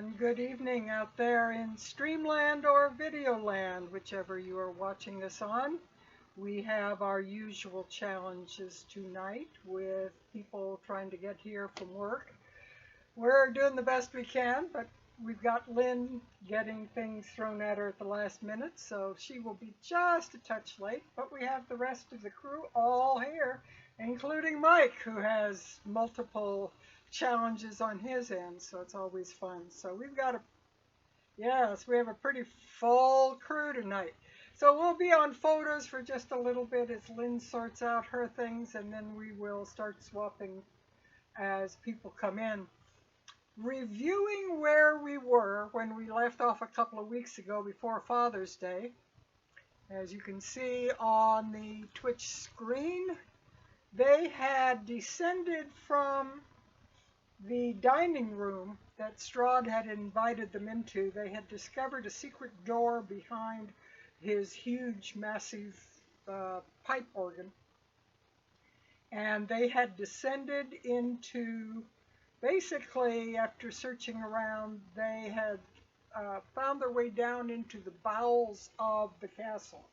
And good evening out there in Streamland or Videoland, whichever you are watching this on. We have our usual challenges tonight with people trying to get here from work. We're doing the best we can, but we've got Lynn getting things thrown at her at the last minute, so she will be just a touch late, but we have the rest of the crew all here, including Mike, who has multiple challenges on his end, so it's always fun. So we have a pretty full crew tonight. So we'll be on photos for just a little bit as Lynn sorts out her things, and then we will start swapping as people come in. Reviewing where we were when we left off a couple of weeks ago before Father's Day. As you can see on the Twitch screen, they had descended from the dining room that Strahd had invited them into. They had discovered a secret door behind his huge, massive pipe organ. And they had descended into, basically, after searching around, they had found their way down into the bowels of the castle.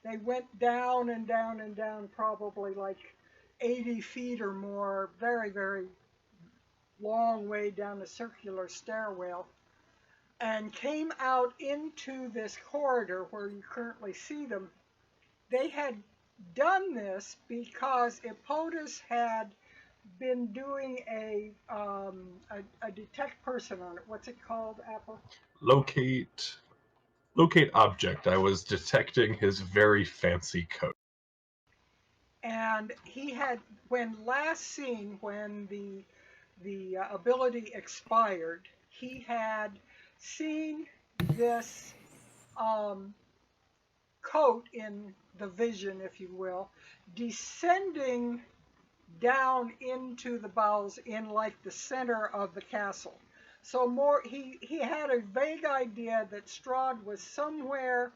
They went down and down and down, probably like 80 feet or more, very, very long way down a circular stairwell, and came out into this corridor where you currently see them. They had done this because Epotus had been doing a detect person on it. What's it called, Apple? Locate object. I was detecting his very fancy coat. And he had, when last seen, when the ability expired, he had seen this coat in the vision, if you will, descending down into the bowels in like the center of the castle. So he had a vague idea that Strahd was somewhere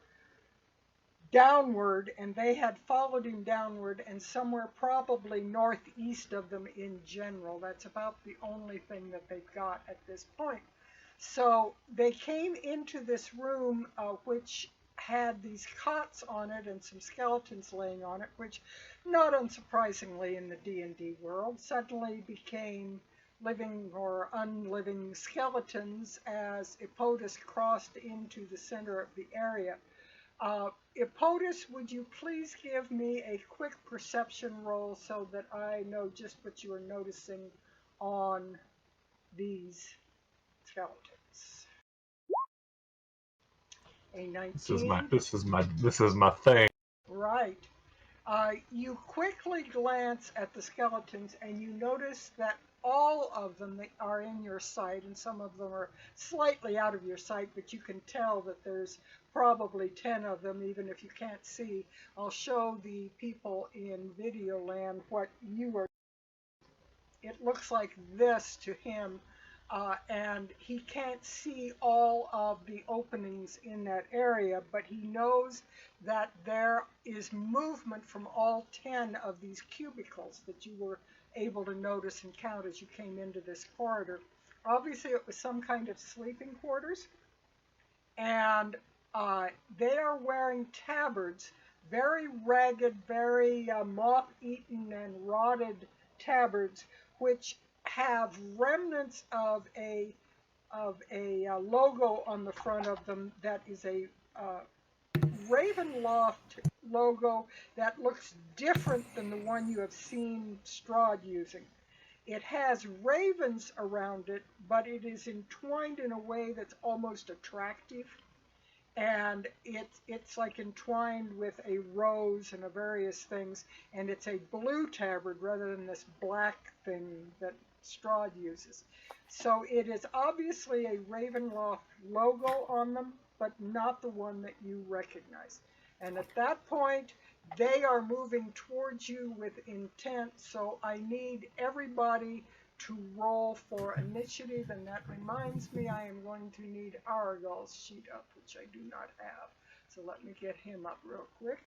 downward, and they had followed him downward, and somewhere probably northeast of them in general. That's about the only thing that they've got at this point. So they came into this room, which had these cots on it and some skeletons laying on it, which, not unsurprisingly in the D&D world, suddenly became living or unliving skeletons as Epotus crossed into the center of the area. Epotus, would you please give me a quick perception roll so that I know just what you are noticing on these skeletons? A 19. This is my thing. Right. You quickly glance at the skeletons and you notice that all of them are in your sight, and some of them are slightly out of your sight, but you can tell that there's probably 10 of them, even if you can't see. I'll show the people in Videoland what you are. It looks like this to him, and he can't see all of the openings in that area, but he knows that there is movement from all 10 of these cubicles that you were able to notice and count as you came into this corridor. Obviously, it was some kind of sleeping quarters, and they are wearing tabards, very ragged, very moth-eaten and rotted tabards, which have remnants of a logo on the front of them that is a Ravenloft logo that looks different than the one you have seen Strahd using. It has ravens around it, but it is entwined in a way that's almost attractive, and it's like entwined with a rose and various things, and it's a blue tabard rather than this black thing that Strahd uses. So it is obviously a Ravenloft logo on them, but not the one that you recognize. And at that point, they are moving towards you with intent, so I need everybody to roll for initiative, and that reminds me I am going to need Aragal's sheet up, which I do not have. So let me get him up real quick.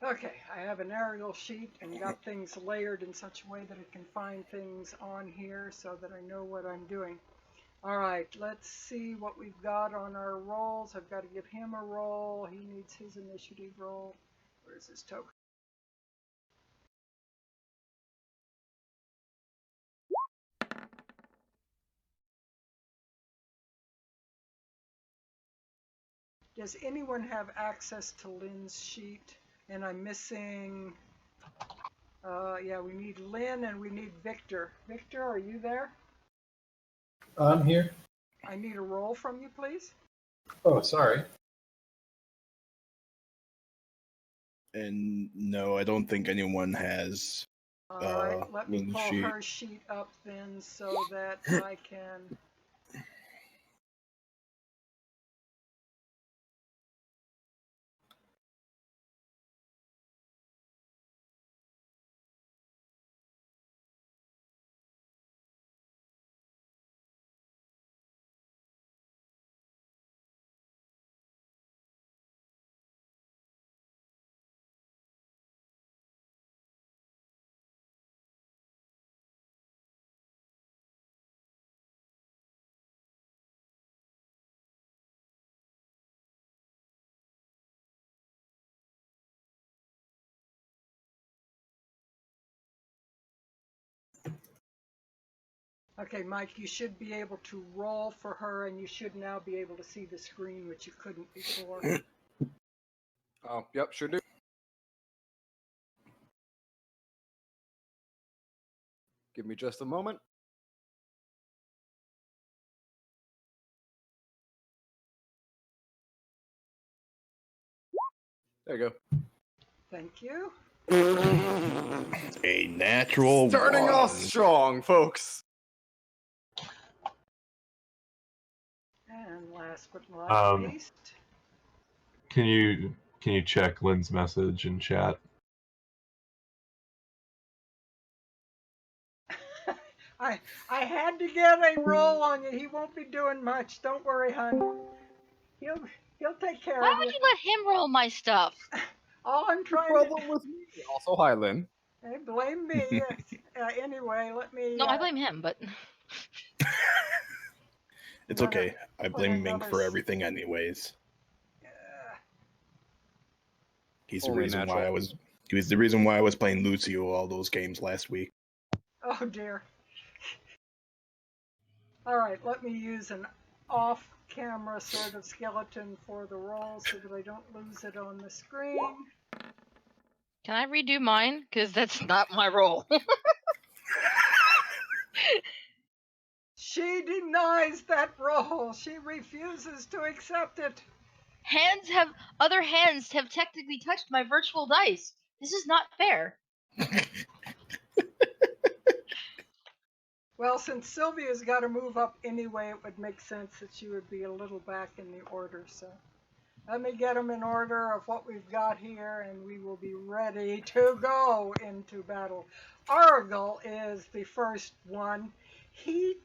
Okay, I have an aerial sheet and got things layered in such a way that it can find things on here so that I know what I'm doing. All right, let's see what we've got on our rolls. I've got to give him a roll. He needs his initiative roll. Where's his token? Does anyone have access to Lynn's sheet? And I'm missing, yeah, we need Lynn and we need Victor. Victor, are you there? I'm here. I need a roll from you, please. Oh, sorry. And no, I don't think anyone has. All right, let me Lynn's pull sheet. her sheet up then so that I can. Okay, Mike, you should be able to roll for her, and you should now be able to see the screen, which you couldn't before. Oh, yep, sure do. Give me just a moment. There you go. Thank you. A natural Starting one. off strong, folks. And last but not least, Can you check Lynn's message in chat? I had to get a roll on you. He won't be doing much. Don't worry, hon. He'll take care Why of would you. you let him roll my stuff? All I'm trying to Problem with me. Also, hi, Lynn. hey, blame me. Anyway, let me. No, I blame him, but It's Another- okay. I put blame Mink another for s- everything, anyways. He's the Only reason natural. why I was. He was the reason why I was playing Lucio all those games last week. Oh dear. All right, let me use an off-camera sort of skeleton for the roll so that I don't lose it on the screen. can I redo mine? Because that's not my roll. She denies that roll. She refuses to accept it. Other hands have technically touched my virtual dice. This is not fair. Well, since Sylvia's got to move up anyway, it would make sense that she would be a little back in the order. So let me get them in order of what we've got here, and we will be ready to go into battle. Argyle is the first one. He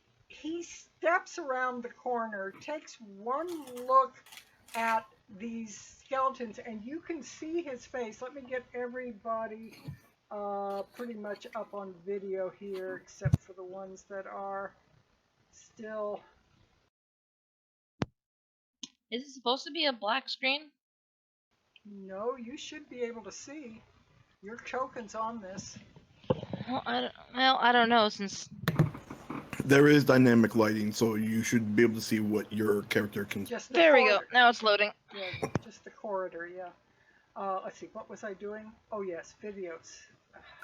steps around the corner, takes one look at these skeletons, and you can see his face. Let me get everybody pretty much up on video here, except for the ones that are still. Is it supposed to be a black screen? No, you should be able to see. Your token's on this. Well, I don't know since. There is dynamic lighting, so you should be able to see what your character can. Just the There we go. corridor. Now it's loading. Yeah, just the corridor. Yeah. Let's see. What was I doing? Oh yes, videos.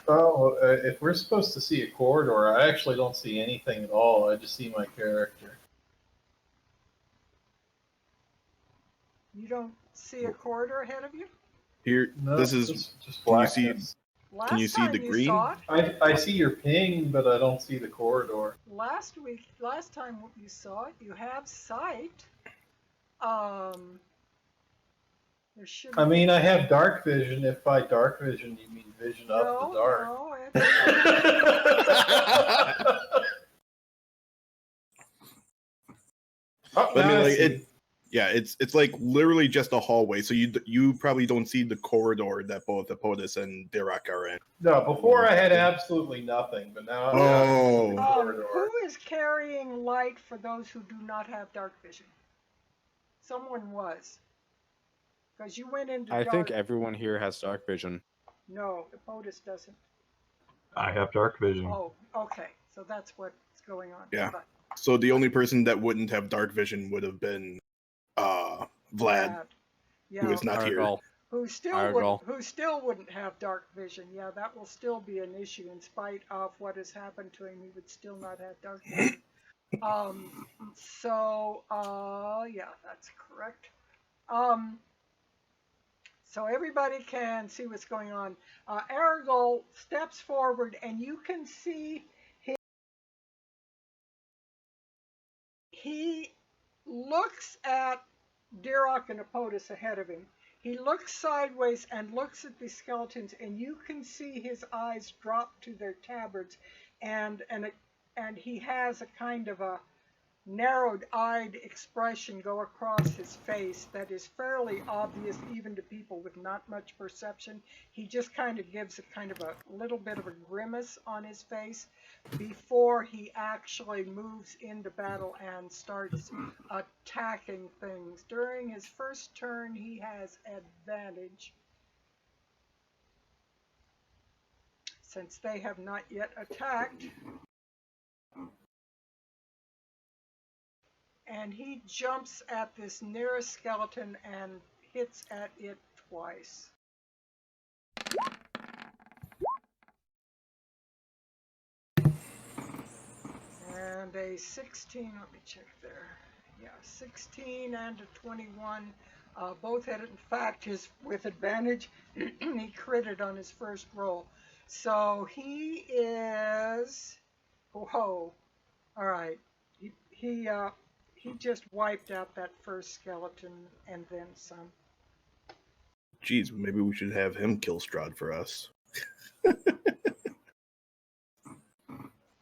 Oh, if we're supposed to see a corridor, I actually don't see anything at all. I just see my character. You don't see a corridor ahead of you? Here, No, this is. just Can you see? blackness. Last you see time the you green? saw it, I see your ping, but I don't see the corridor. last time you saw it, you have sight. There should. I mean, I have dark vision. If by dark vision you mean vision of the dark. No, Oh, I mean, now like see. Yeah, it's like literally just a hallway, so you probably don't see the corridor that both Apotis and Dirac are in. No, before I had absolutely nothing, but now I've got Oh. the corridor. Who is carrying light for those who do not have dark vision? Someone was. Because you went into I dark. think everyone here has dark vision. No, Apotis doesn't. I have dark vision. Oh, okay. So that's what's going on. Yeah. But So the only person that wouldn't have dark vision would have been Vlad, yeah, who is not here. Argal. who still wouldn't have dark vision. Yeah, that will still be an issue in spite of what has happened to him. He would still not have dark vision. Yeah, that's correct. So everybody can see what's going on. Argal steps forward, and you can see he looks at Dirac and Apotis ahead of him. He looks sideways and looks at the skeletons, and you can see his eyes drop to their tabards, and he has a kind of a narrowed-eyed expression go across his face that is fairly obvious even to people with not much perception. He just kind of gives a kind of a little bit of a grimace on his face before he actually moves into battle and starts attacking things. During his first turn, he has advantage, since they have not yet attacked. And he jumps at this nearest skeleton and hits at it twice. And a 16, let me check there. Yeah, 16 and a 21. Both hit it. In fact, with advantage, he critted on his first roll. So he is, whoa, all right. He just wiped out that first skeleton and then some. Geez, maybe we should have him kill Strahd for us.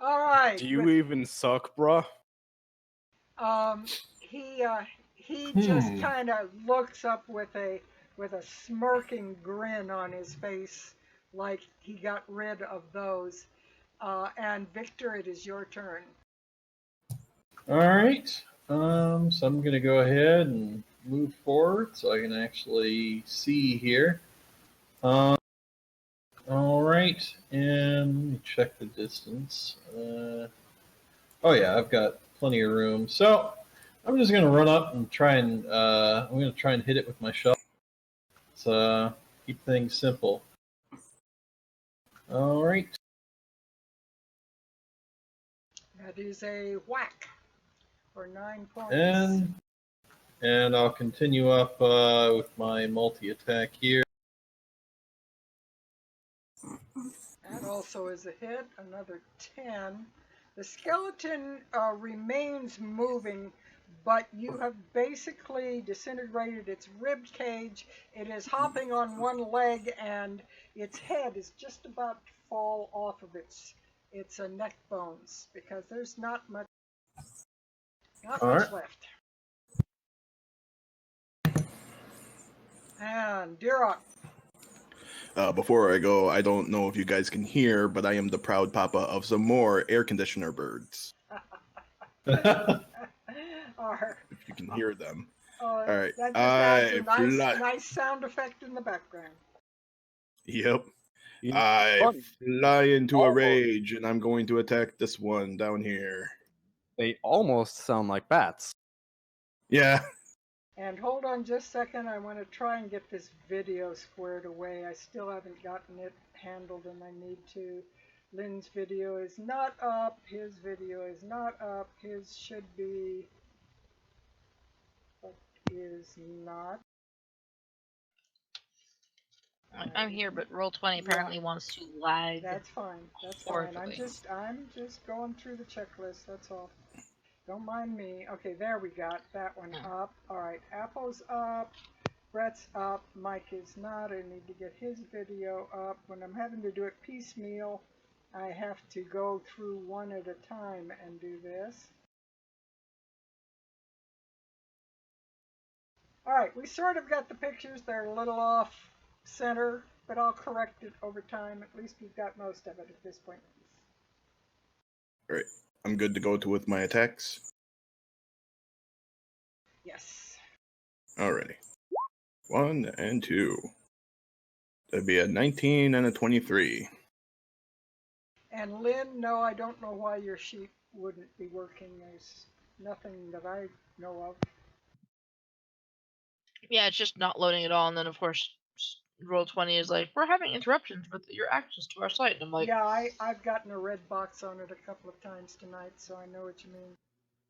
All right. Do you even suck, bruh? He just kind of looks up with a smirking grin on his face, like he got rid of those. And Victor, it is your turn. All right. So I'm going to go ahead and move forward so I can actually see here. All right, and let me check the distance. Oh yeah, I've got plenty of room. So I'm just going to run up and try and I'm going to try and hit it with my shovel. Let's keep things simple. All right. That is a whack for 9 points. And I'll continue up with my multi-attack here. That also is a hit, another 10. The skeleton remains moving, but you have basically disintegrated its rib cage. It is hopping on one leg, and its head is just about to fall off of its neck bones, because there's not much left. And Dirac. Before I go, I don't know if you guys can hear, but I am the proud papa of some more air conditioner birds. If you can hear them. All right. That just adds a nice sound effect in the background. Yep. You know, I funny. fly into a Almost. rage, and I'm going to attack this one down here. They almost sound like bats. Yeah. And hold on just a second, I want to try and get this video squared away. I still haven't gotten it handled, and I need to. Lynn's video is not up, his video is not up, his should be, but is not. I'm here, but Roll20 apparently wants to lag. That's fine, that's fine. I'm just going through the checklist, that's all. Don't mind me. Okay, there we got that one up. All right, Apple's up, Brett's up, Mike is not. I need to get his video up. When I'm having to do it piecemeal, I have to go through one at a time and do this. All right, we sort of got the pictures. They're a little off center, but I'll correct it over time. At least we've got most of it at this point. All right, I'm good to go with my attacks. Yes. Alrighty. 1 and 2. That'd be a 19 and a 23. And Lynn, no, I don't know why your sheet wouldn't be working. There's nothing that I know of. Yeah, it's just not loading at all. And then, of course, Roll20 is like, we're having interruptions with your access to our site. And I'm like, Yeah, I've gotten a red box on it a couple of times tonight, so I know what you mean.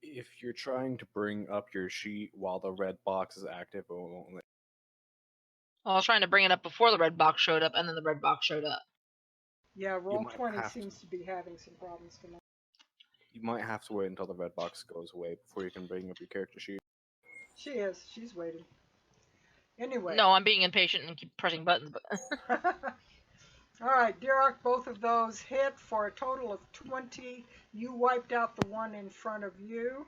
If you're trying to bring up your sheet while the red box is active, it won't let. I was trying to bring it up before the red box showed up, and then the red box showed up. Yeah, might Roll20 have seems to be having some problems tonight. You might have to wait until the red box goes away before you can bring up your character sheet. She is. She's waiting. Anyway. No, I'm being impatient and keep pressing buttons. But All right, Dirk, both of those hit for a total of 20. You wiped out the one in front of you.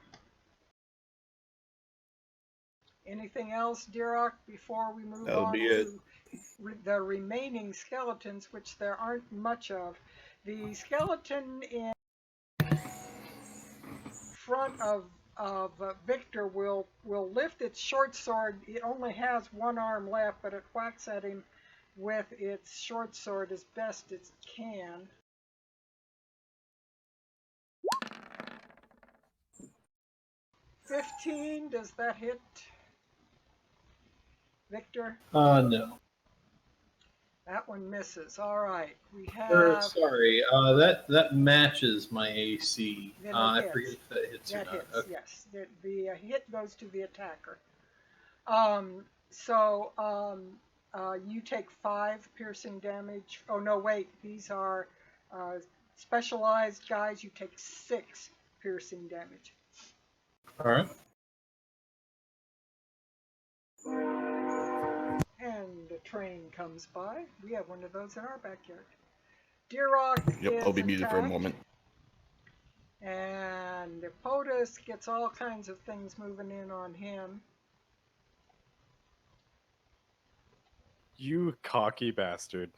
Anything else, Dirk, before we move That'll on be to the remaining skeletons, which there aren't much of? The skeleton in front of Victor will lift its short sword. It only has one arm left, but it whacks at him with its short sword as best it can. $15, does that hit, Victor? No. That one misses. All right, we have. Sorry, that matches my AC. Then it I hits. forget if that hits That or not. hits, Okay. yes. The hit goes to the attacker. You take 5 piercing damage. Oh, no, wait. These are specialized guys. You take 6 piercing damage. All right. And a train comes by. We have one of those in our backyard. Deerrock Yep, I'll be muted for a attacked. moment. And POTUS gets all kinds of things moving in on him. You cocky bastard.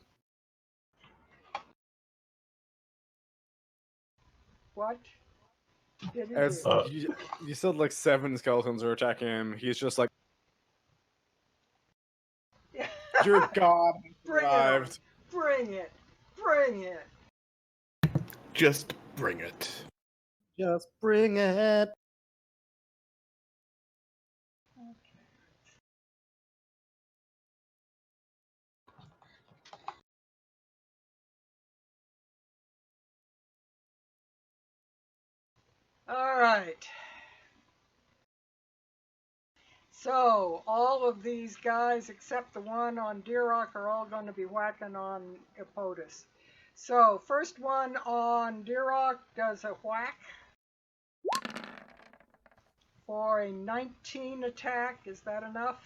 What did he As do? you said, like 7 skeletons are attacking him. He's just like, "Dear God, Bring arrived." it on. Bring it. Bring it. Just bring it. Just bring it. All right. So all of these guys, except the one on Deerrock, are all going to be whacking on POTUS. So first one on Deerrock does a whack for a 19 attack. Is that enough?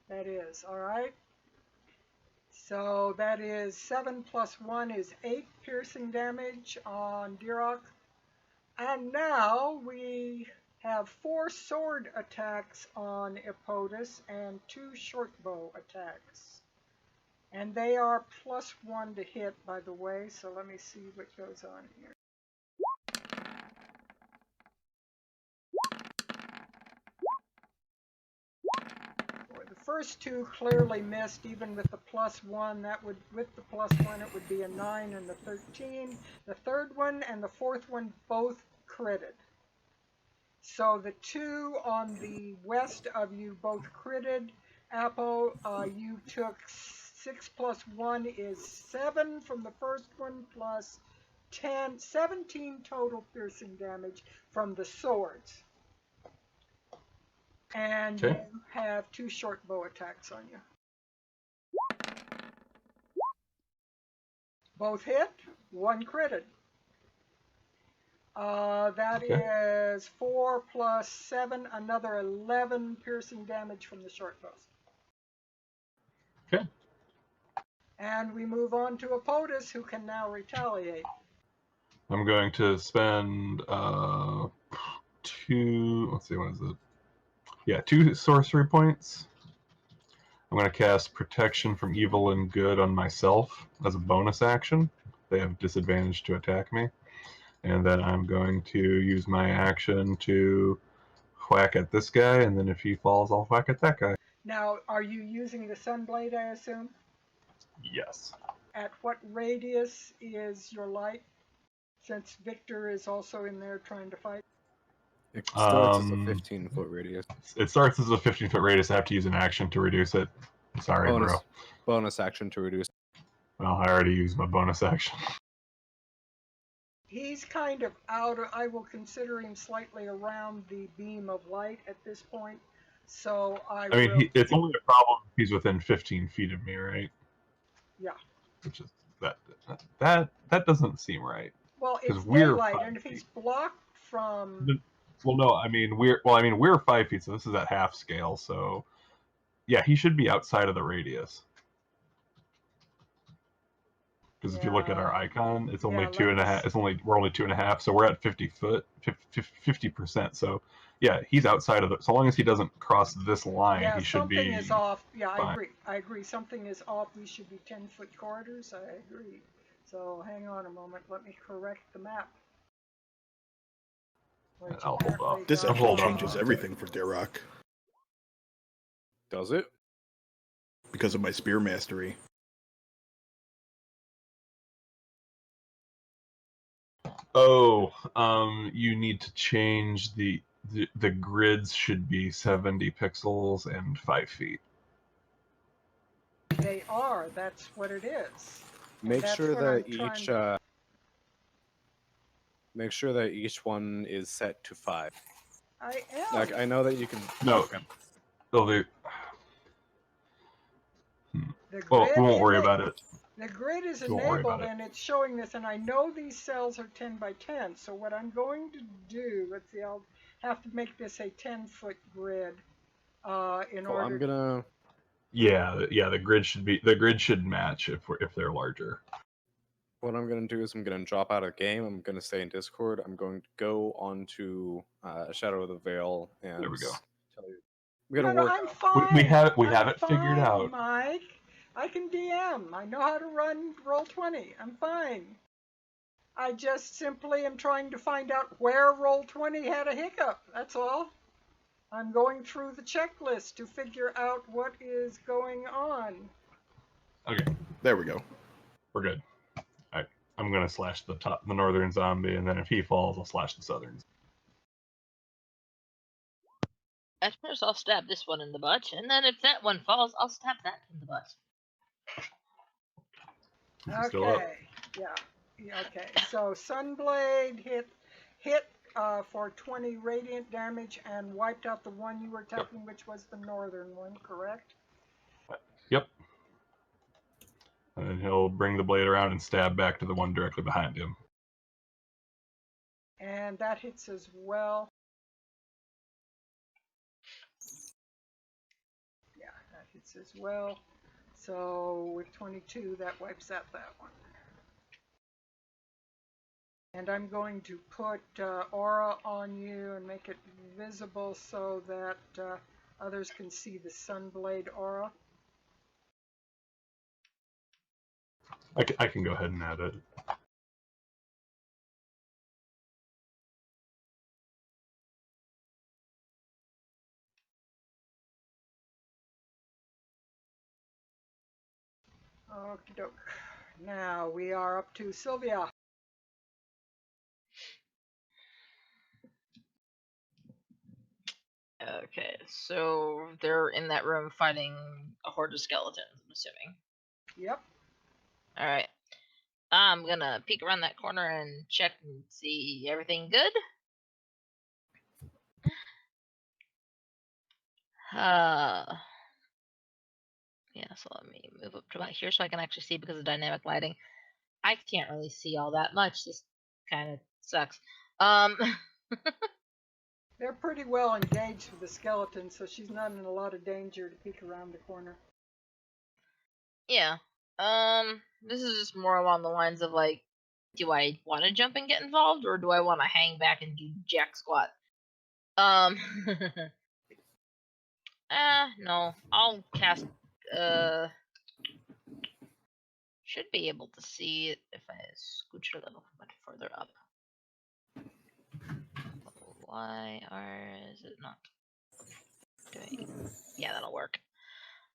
That is. All right. So that is 7 plus 1 is 8 piercing damage on Deerrock. And now we have 4 sword attacks on POTUS and 2 short bow attacks. And they are plus 1 to hit, by the way, so let me see what goes on here. Boy, the first 2 clearly missed, even with the plus 1. That would, with the plus 1, it would be a 9 and a 13. The third one and the fourth one both critted. So the 2 on the west of you both critted. Apo, you took 6 plus 1 is 7 from the first one, plus 10, 17 total piercing damage from the swords. And you have 2 short bow attacks on you. Both hit, 1 critted. That is 4 plus 7, another 11 piercing damage from the short bows. Okay. And we move on to POTUS, who can now retaliate. I'm going to spend 2. Let's see, what is it? Yeah, 2 sorcery points. I'm going to cast Protection from Evil and Good on myself as a bonus action. They have disadvantage to attack me. And then I'm going to use my action to whack at this guy, and then if he falls, I'll whack at that guy. Now, are you using the Sunblade, I assume? Yes. At what radius is your light? Since Victor is also in there trying to fight. It starts as a 15-foot radius. It starts as a 15-foot radius. I have to use an action to reduce it. Sorry, bro. Bonus action to reduce. Well, I already used my bonus action. He's kind of out. I will consider him slightly around the beam of light at this point. So I mean, it's only a problem if he's within 15 feet of me, right? Yeah. Which is that doesn't seem right. Well, it's daylight, and if he's blocked from. Well, no, I mean we're 5 feet, so this is at half scale. So, yeah, he should be outside of the radius. Because if you look at our icon, it's only 2.5. We're only 2.5, so we're at 50 foot, 50%. So, yeah, he's outside of the. So long as he doesn't cross this line, he should be. Something is off. Yeah, fine. I agree. Something is off. We should be 10-foot corridors. I agree. So hang on a moment. Let me correct the map. I'll hold off. This actually changes everything for Darrock. Does it? Because of my spear mastery. Oh, you need to change the grids should be 70 pixels and 5 feet. They are. That's what it is. Make sure that each one is set to 5. I am. Like, I know that you can. No. Okay. Well, we won't worry about it. The grid is enabled and it's showing this, and I know these cells are 10 by 10. So what I'm going to do, let's see, I'll have to make this a 10-foot grid in order. I'm gonna. Yeah, the grid should match if they're larger. What I'm gonna do is I'm gonna drop out of the game. I'm gonna stay in Discord. I'm going to go on to Shadow of the Veil and. There we go. Tell you. I'm gonna work. I'm fine. We have it figured out. Mike. I can DM. I know how to run Roll20. I'm fine. I just simply am trying to find out where Roll20 had a hiccup. That's all. I'm going through the checklist to figure out what is going on. Okay. There we go. We're good. Alright. I'm gonna slash the northern zombie, and then if he falls, I'll slash the southern. At first, I'll stab this one in the butt, and then if that one falls, I'll stab that in the butt. Okay. Yeah. Okay. So Sunblade hit for 20 radiant damage and wiped out the one you were attacking, which was the northern one, correct? Yep. And then he'll bring the blade around and stab back to the one directly behind him. And that hits as well. Yeah, that hits as well. So with 22, that wipes out that one. And I'm going to put aura on you and make it visible so that others can see the Sunblade aura. I can go ahead and add it. Okie doke. Now we are up to Sylvia. Okay, so they're in that room fighting a horde of skeletons, I'm assuming. Yep. Alright. I'm gonna peek around that corner and check and see everything good. Yeah, so let me move up to about here so I can actually see because of dynamic lighting. I can't really see all that much. This kind of sucks. They're pretty well engaged with the skeleton, so she's not in a lot of danger to peek around the corner. Yeah. This is just more along the lines of like, do I want to jump and get involved, or do I want to hang back and do jack squat? Um. No. I'll cast. Should be able to see it if I scooch it a little bit further up. Why is it not doing? Yeah, that'll work.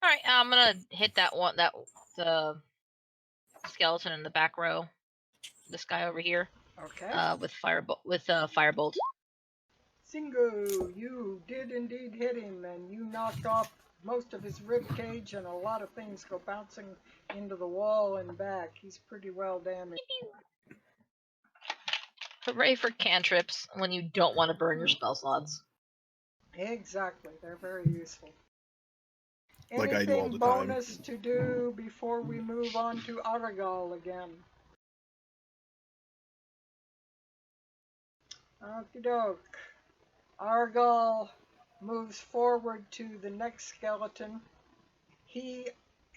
All right, I'm gonna hit that one. The skeleton in the back row. This guy over here. Okay. With firebolt. Singo, you did indeed hit him, and you knocked off most of his rib cage, and a lot of things go bouncing into the wall and back. He's pretty well damaged. Hooray for cantrips when you don't want to burn your spell slots. Exactly, they're very useful. Like I do all Anything the time. bonus to do before we move on to Aragal again? Okie doke. Aragal moves forward to the next skeleton. He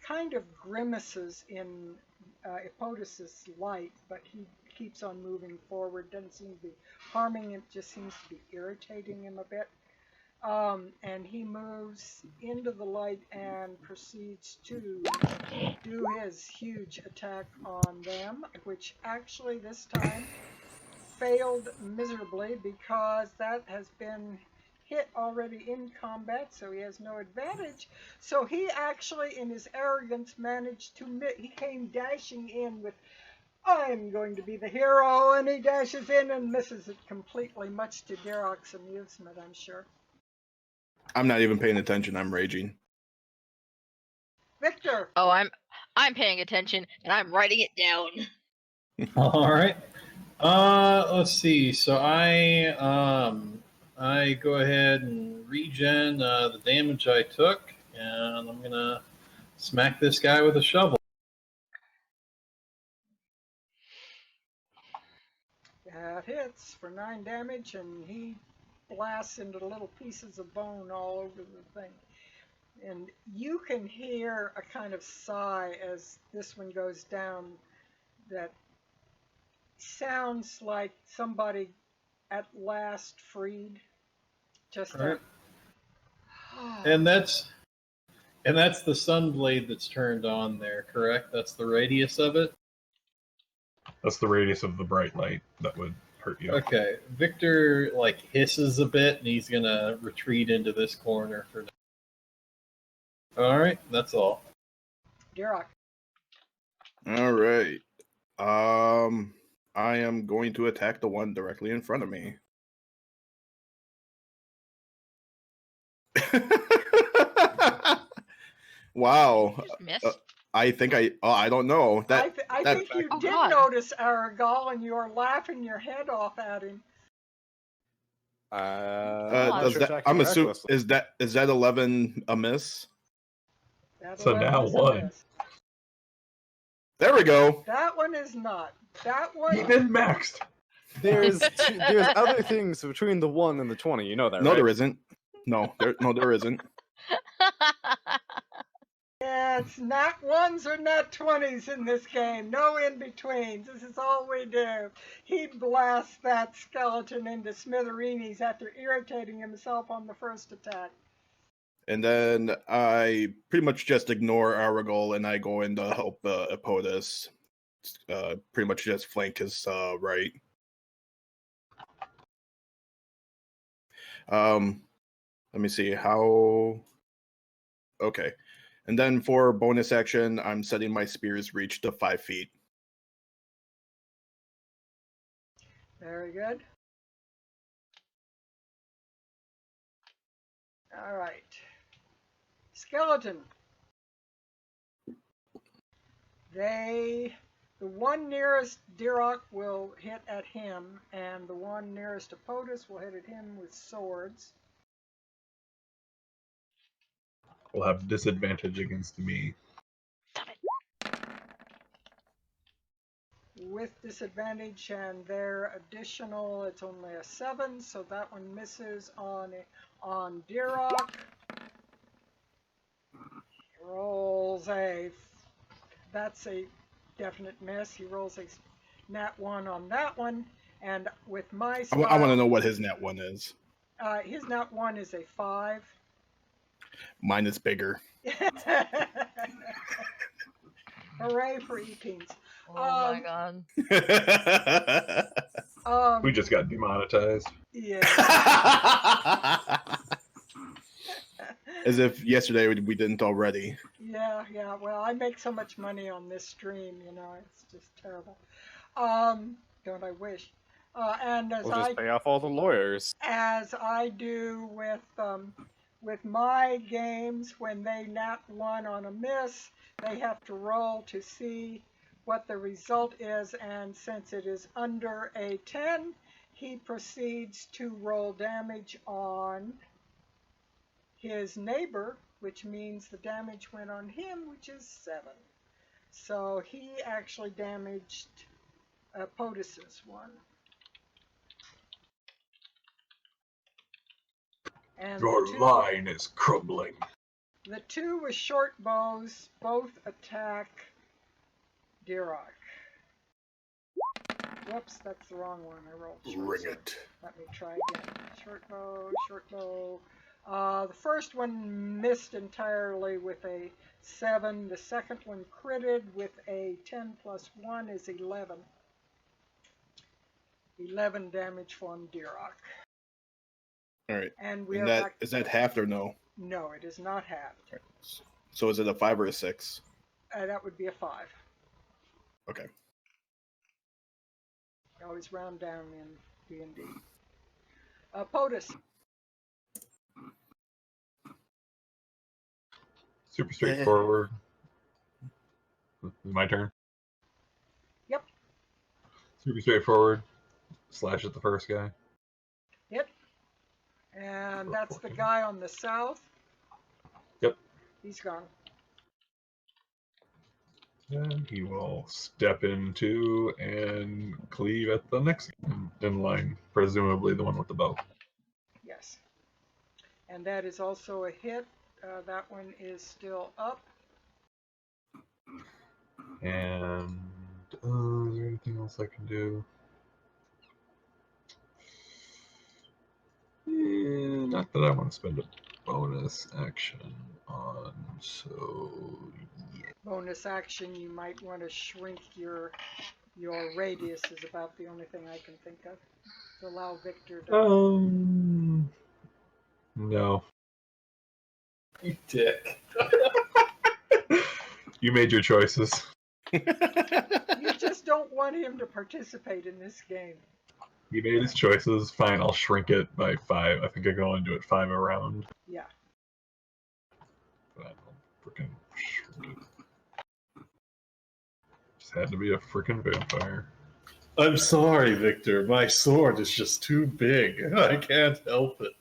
kind of grimaces in Epodus's light, but he keeps on moving forward. Doesn't seem to be harming him, just seems to be irritating him a bit. And he moves into the light and proceeds to do his huge attack on them, which actually this time failed miserably because that has been hit already in combat, so he has no advantage. So he actually, in his arrogance, managed to he came dashing in with, "I'm going to be the hero," and he dashes in and misses it completely, much to Darok's amusement, I'm sure. I'm not even paying attention. I'm raging. Victor. Oh, I'm paying attention and I'm writing it down. All right. Let's see. So I go ahead and regen the damage I took, and I'm gonna smack this guy with a shovel. That hits for 9 damage, and he blasts into little pieces of bone all over the thing. And you can hear a kind of sigh as this one goes down that sounds like somebody at last freed. Just All right. And that's the sun blade that's turned on there, correct? That's the radius of it? That's the radius of the bright light that would hurt you. Okay. Victor like hisses a bit and he's gonna retreat into this corner for now. Alright, that's all. Darok. All right. I am going to attack the one directly in front of me. Wow. Did you just miss? I think I don't know. I think you Oh, did God. notice Aragal, and you are laughing your head off at him. does that, I'm assuming is that 11 a miss? That So now 11 is a what? miss. There we go. That one is not. That one. He been maxed. There's other things between the 1 and the 20. You know that, No, right? there isn't. No, there isn't. Yeah, it's not 1s or not 20s in this game. No in-betweens. This is all we do. He blasts that skeleton into smithereens after irritating himself on the first attack. And then I pretty much just ignore Aragal and I go in to help Epodus. Pretty much just flank his right. Let me see how. Okay. And then for bonus action, I'm setting my spear's reach to 5 feet. Very good. All right. Skeleton. The one nearest Darok will hit at him, and the one nearest Epodus will hit at him with swords. Will have disadvantage against me. With disadvantage, and their additional, it's only a 7, so that one misses on Darok. Rolls that's a definite miss. He rolls a nat 1 on that one, and with my spell, I want to know what his net 1 is. His nat 1 is a 5. Mine is bigger. Hooray for E-Kings. Oh my god. We just got demonetized. Yeah. As if yesterday we didn't already. Yeah. Well, I make so much money on this stream, it's just terrible. Don't I wish? And as We'll just pay off all the lawyers. as I do with my games, when they nat 1 on a miss, they have to roll to see what the result is, and since it is under a 10, he proceeds to roll damage on his neighbor, which means the damage went on him, which is 7. So he actually damaged POTUS's one. And Your the two, line is crumbling. the 2 with short bows both attack Dirok. Whoops, that's the wrong one. I rolled short. Ring So it. let me try again. Short bow. The first one missed entirely with a 7. The second one critted with a 10 plus 1 is 11. 11 damage from Dirok. All right. And we And are back. is that halved or no? No, it is not halved. So is it a 5 or a 6? That would be a 5. Okay. I always round down in D&D. POTUS. Super straightforward. My turn. Yep. Super straightforward. Slash at the first guy. Hit. And that's the guy on the south. Yep. He's gone. And he will step into and cleave at the next in line, presumably the one with the bow. Yes. And that is also a hit. That one is still up. And is there anything else I can do? Not that I want to spend a bonus action on, so yeah. Bonus action, you might want to shrink your radius is about the only thing I can think of to allow Victor to... No. You dick. You made your choices. You just don't want him to participate in this game. He made his choices. Fine, I'll shrink it by 5. I think I can only do it 5 a round. Yeah. But I'll freaking shrink it. Just had to be a freaking vampire. I'm sorry, Victor. My sword is just too big. I can't help it.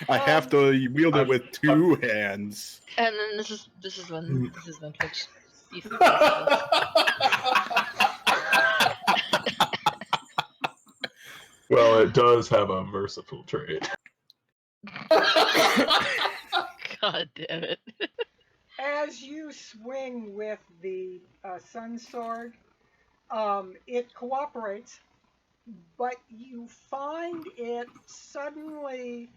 I have to wield it with 2 hands. And then this is when Twitch beef. Well, it does have a merciful trait. God damn it. As you swing with the sun sword, it cooperates, but you find it suddenly...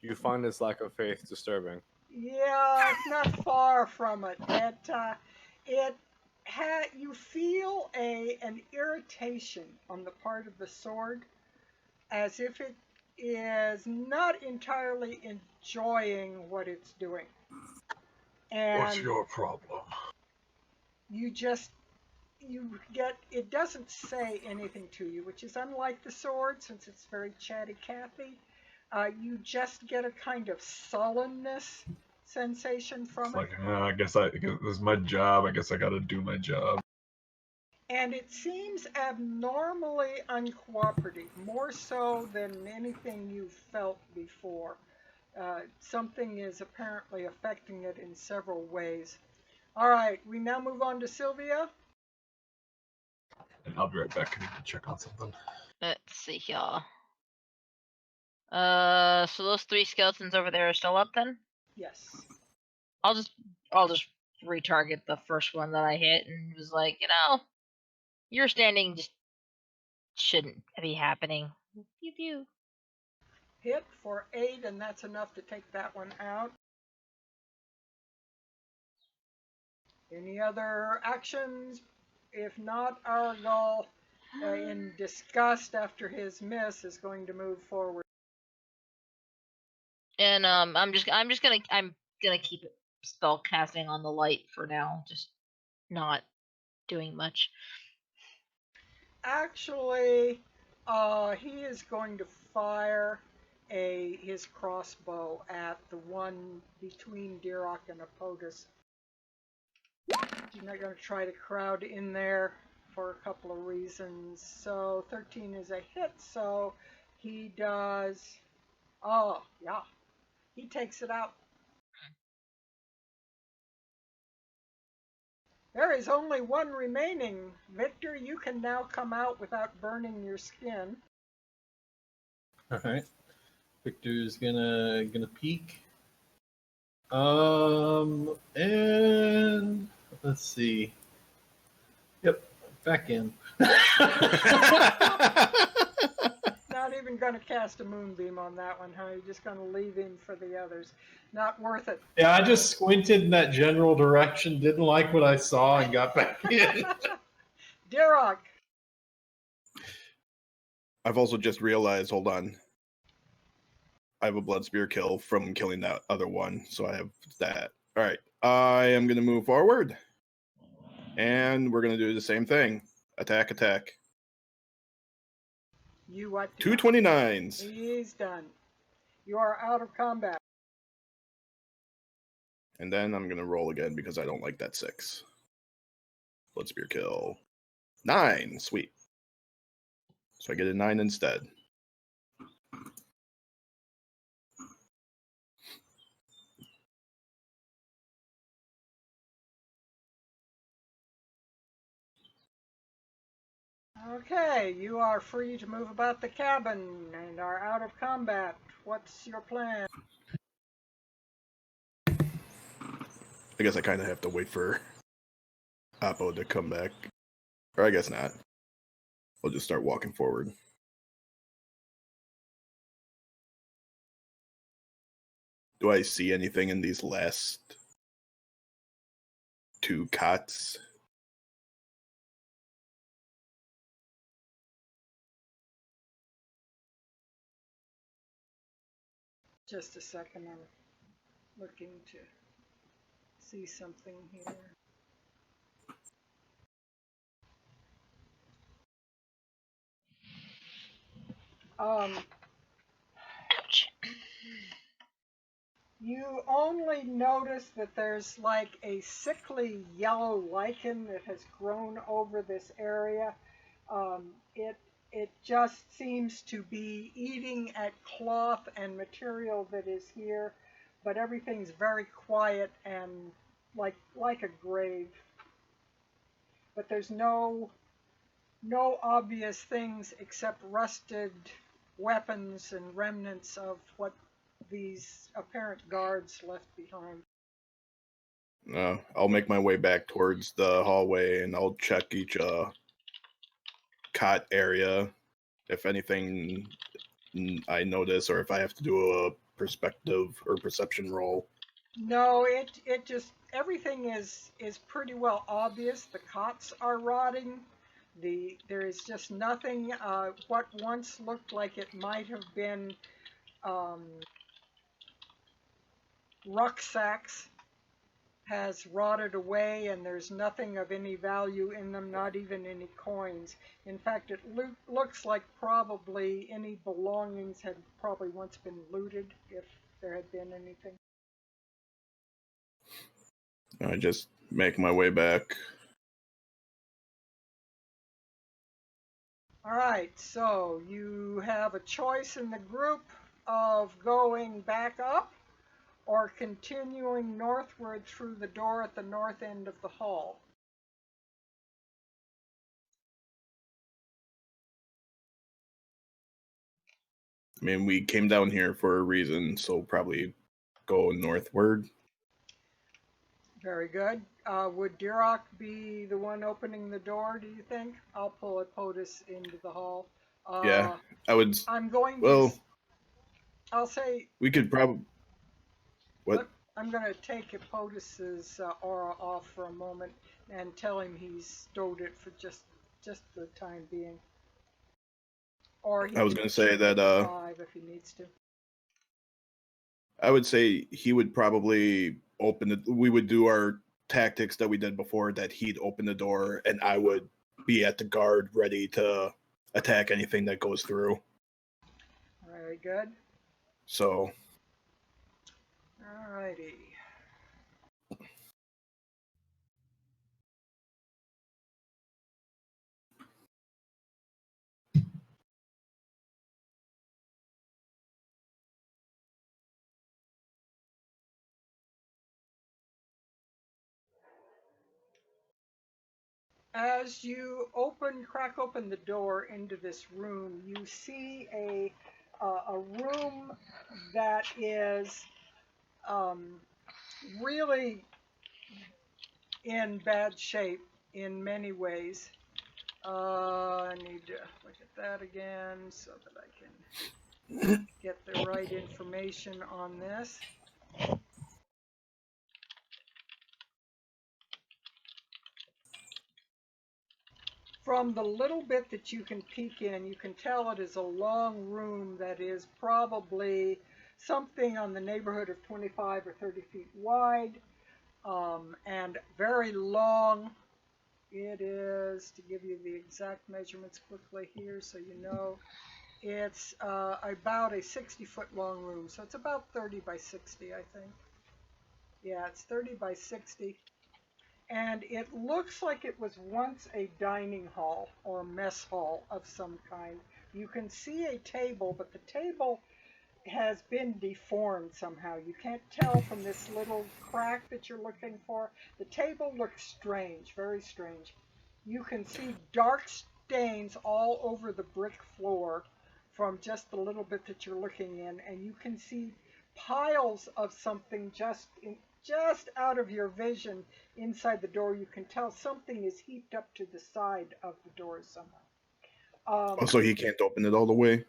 You find this lack of faith disturbing. Yeah, it's not far from it. You feel an irritation on the part of the sword, as if it is not entirely enjoying what it's doing. And What's your problem? it doesn't say anything to you, which is unlike the sword, since it's very chatty Cathy. You just get a kind of sullenness sensation from It's it. like, I guess this is my job. I guess I gotta do my job. And it seems abnormally uncooperative, more so than anything you've felt before. Something is apparently affecting it in several ways. All right, we now move on to Sylvia. And I'll be right back. I need to check on something. Let's see here. So those 3 skeletons over there are still up then? Yes. I'll just retarget the first one that I hit and was like, you're standing just shouldn't be happening. Pew pew. Hit for 8, and that's enough to take that one out. Any other actions? If not, Argal, in disgust after his miss, is going to move forward. And I'm gonna keep it spell casting on the light for now, just not doing much. Actually, he is going to fire his crossbow at the one between Dirok and Apotus. He's not going to try to crowd in there for a couple of reasons. So 13 is a hit, so he does. Oh, yeah. He takes it out. There is only one remaining. Victor, you can now come out without burning your skin. All right. Victor's gonna peek. And let's see. Yep, back in. Not even going to cast a moonbeam on that one, huh? You're just going to leave him for the others. Not worth it. Yeah, I just squinted in that general direction, didn't like what I saw, and got back in. Dirok. I've also just realized, hold on. I have a blood spear kill from killing that other one, so I have that. All right, I am going to move forward, and we're going to do the same thing. Attack, attack. You what? 229s. He's done. You are out of combat. And then I'm going to roll again because I don't like that 6. Blood spear kill. 9. Sweet. So I get a 9 instead. Okay, you are free to move about the cabin and are out of combat. What's your plan? I guess I kind of have to wait for Apo to come back. Or I guess not. I'll just start walking forward. Do I see anything in these last 2 cots? Just a second, I'm looking to see something here. Ouch. You only notice that there's like a sickly yellow lichen that has grown over this area. It just seems to be eating at cloth and material that is here, but everything's very quiet and like a grave. But there's no obvious things except rusted weapons and remnants of what these apparent guards left behind. I'll make my way back towards the hallway and I'll check each cot area. If anything I notice or if I have to do a perspective or perception roll. No, it just, everything is pretty well obvious. The cots are rotting. There is just nothing. What once looked like it might have been rucksacks has rotted away, and there's nothing of any value in them, not even any coins. In fact, it looks like probably any belongings had probably once been looted, if there had been anything. I just make my way back. All right, so you have a choice in the group of going back up or continuing northward through the door at the north end of the hall. I mean, we came down here for a reason, so probably go northward. Very good. Would Duroc be the one opening the door, do you think? I'll pull a POTUS into the hall. Yeah, I would. I'm going to, Well, I'll say, we could probably. What? I'm going to take a POTUS's aura off for a moment and tell him he's stowed it for just the time being. Or he I was can going to say shoot that. with 5 if he needs to. I would say he would probably open it. We would do our tactics that we did before. That he'd open the door, and I would be at the guard, ready to attack anything that goes through. Very good. So. Alrighty. As you crack open the door into this room, you see a room that is really in bad shape in many ways. I need to look at that again so that I can get the right information on this. From the little bit that you can peek in, you can tell it is a long room that is probably something on the neighborhood of 25 or 30 feet wide, and very long. It is, to give you the exact measurements quickly here so you know, it's about a 60-foot long room. So it's about 30 by 60, I think. Yeah, it's 30 by 60. And it looks like it was once a dining hall or mess hall of some kind. You can see a table, but the table has been deformed somehow. You can't tell from this little crack that you're looking for. The table looks strange, very strange. You can see dark stains all over the brick floor from just the little bit that you're looking in, and you can see piles of something just out of your vision inside the door. You can tell something is heaped up to the side of the door somehow. Also, he can't open it all the way.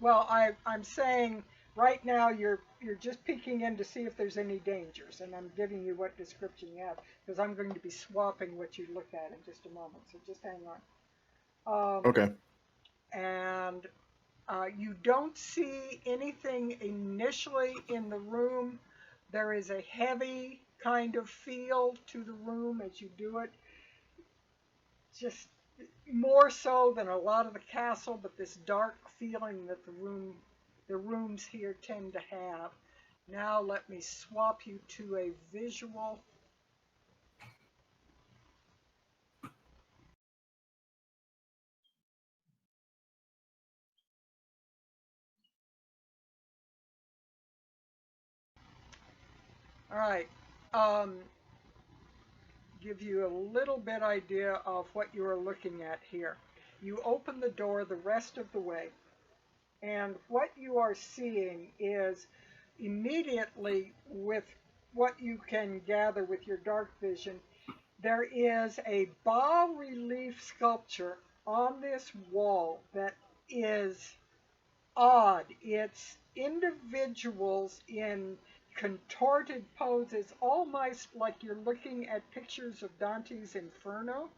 Well, I'm saying right now you're just peeking in to see if there's any dangers, and I'm giving you what description you have, because I'm going to be swapping what you look at in just a moment, so just hang on. Okay. And you don't see anything initially in the room. There is a heavy kind of feel to the room as you do it, just more so than a lot of the castle, but this dark feeling that the rooms here tend to have. Now let me swap you to a visual. All right. Give you a little bit idea of what you are looking at here. You open the door the rest of the way, and what you are seeing is immediately, with what you can gather with your dark vision, there is a bas-relief sculpture on this wall that is odd. It's individuals in contorted poses, almost like you're looking at pictures of Dante's Inferno.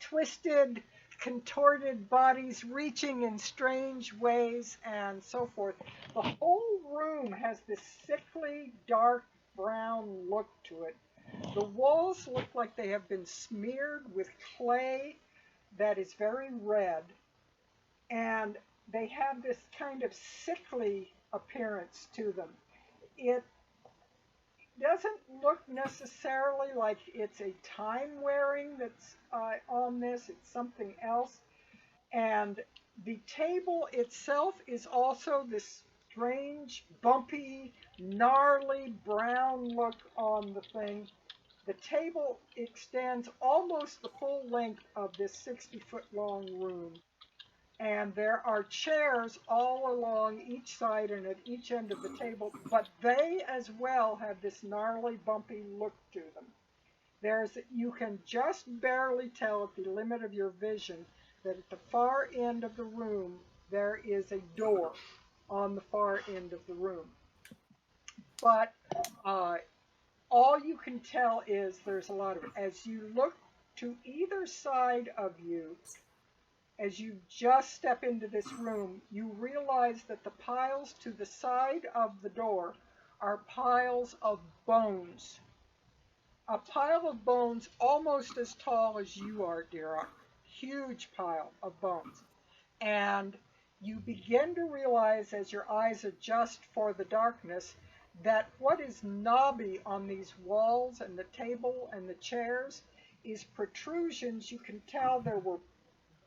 Twisted, contorted bodies reaching in strange ways and so forth. The whole room has this sickly, dark brown look to it. The walls look like they have been smeared with clay that is very red, and they have this kind of sickly appearance to them. It doesn't look necessarily like it's a time wearing that's on this. It's something else. And the table itself is also this strange, bumpy, gnarly brown look on the thing. The table extends almost the full length of this 60-foot long room. And there are chairs all along each side and at each end of the table, but they as well have this gnarly, bumpy look to them. You can just barely tell at the limit of your vision that at the far end of the room there is a door on the far end of the room. But all you can tell is there's a lot of it. As you look to either side of you, as you just step into this room, you realize that the piles to the side of the door are piles of bones. A pile of bones almost as tall as you are, Dira. Huge pile of bones. And you begin to realize as your eyes adjust for the darkness that what is knobby on these walls and the table and the chairs is protrusions. You can tell there were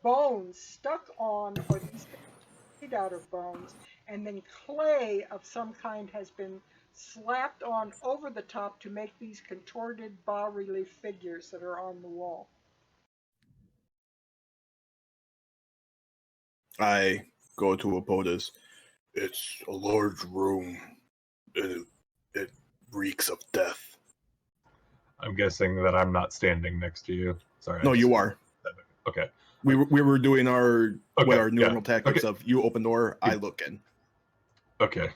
bones stuck on, or these made out of bones, and then clay of some kind has been slapped on over the top to make these contorted bas-relief figures that are on the wall. I go to Apodas. It's a large room. It reeks of death. I'm guessing that I'm not standing next to you. Sorry. No, you are. Okay. We were doing our normal yeah. tactics Okay. of you open door, I look in. Okay.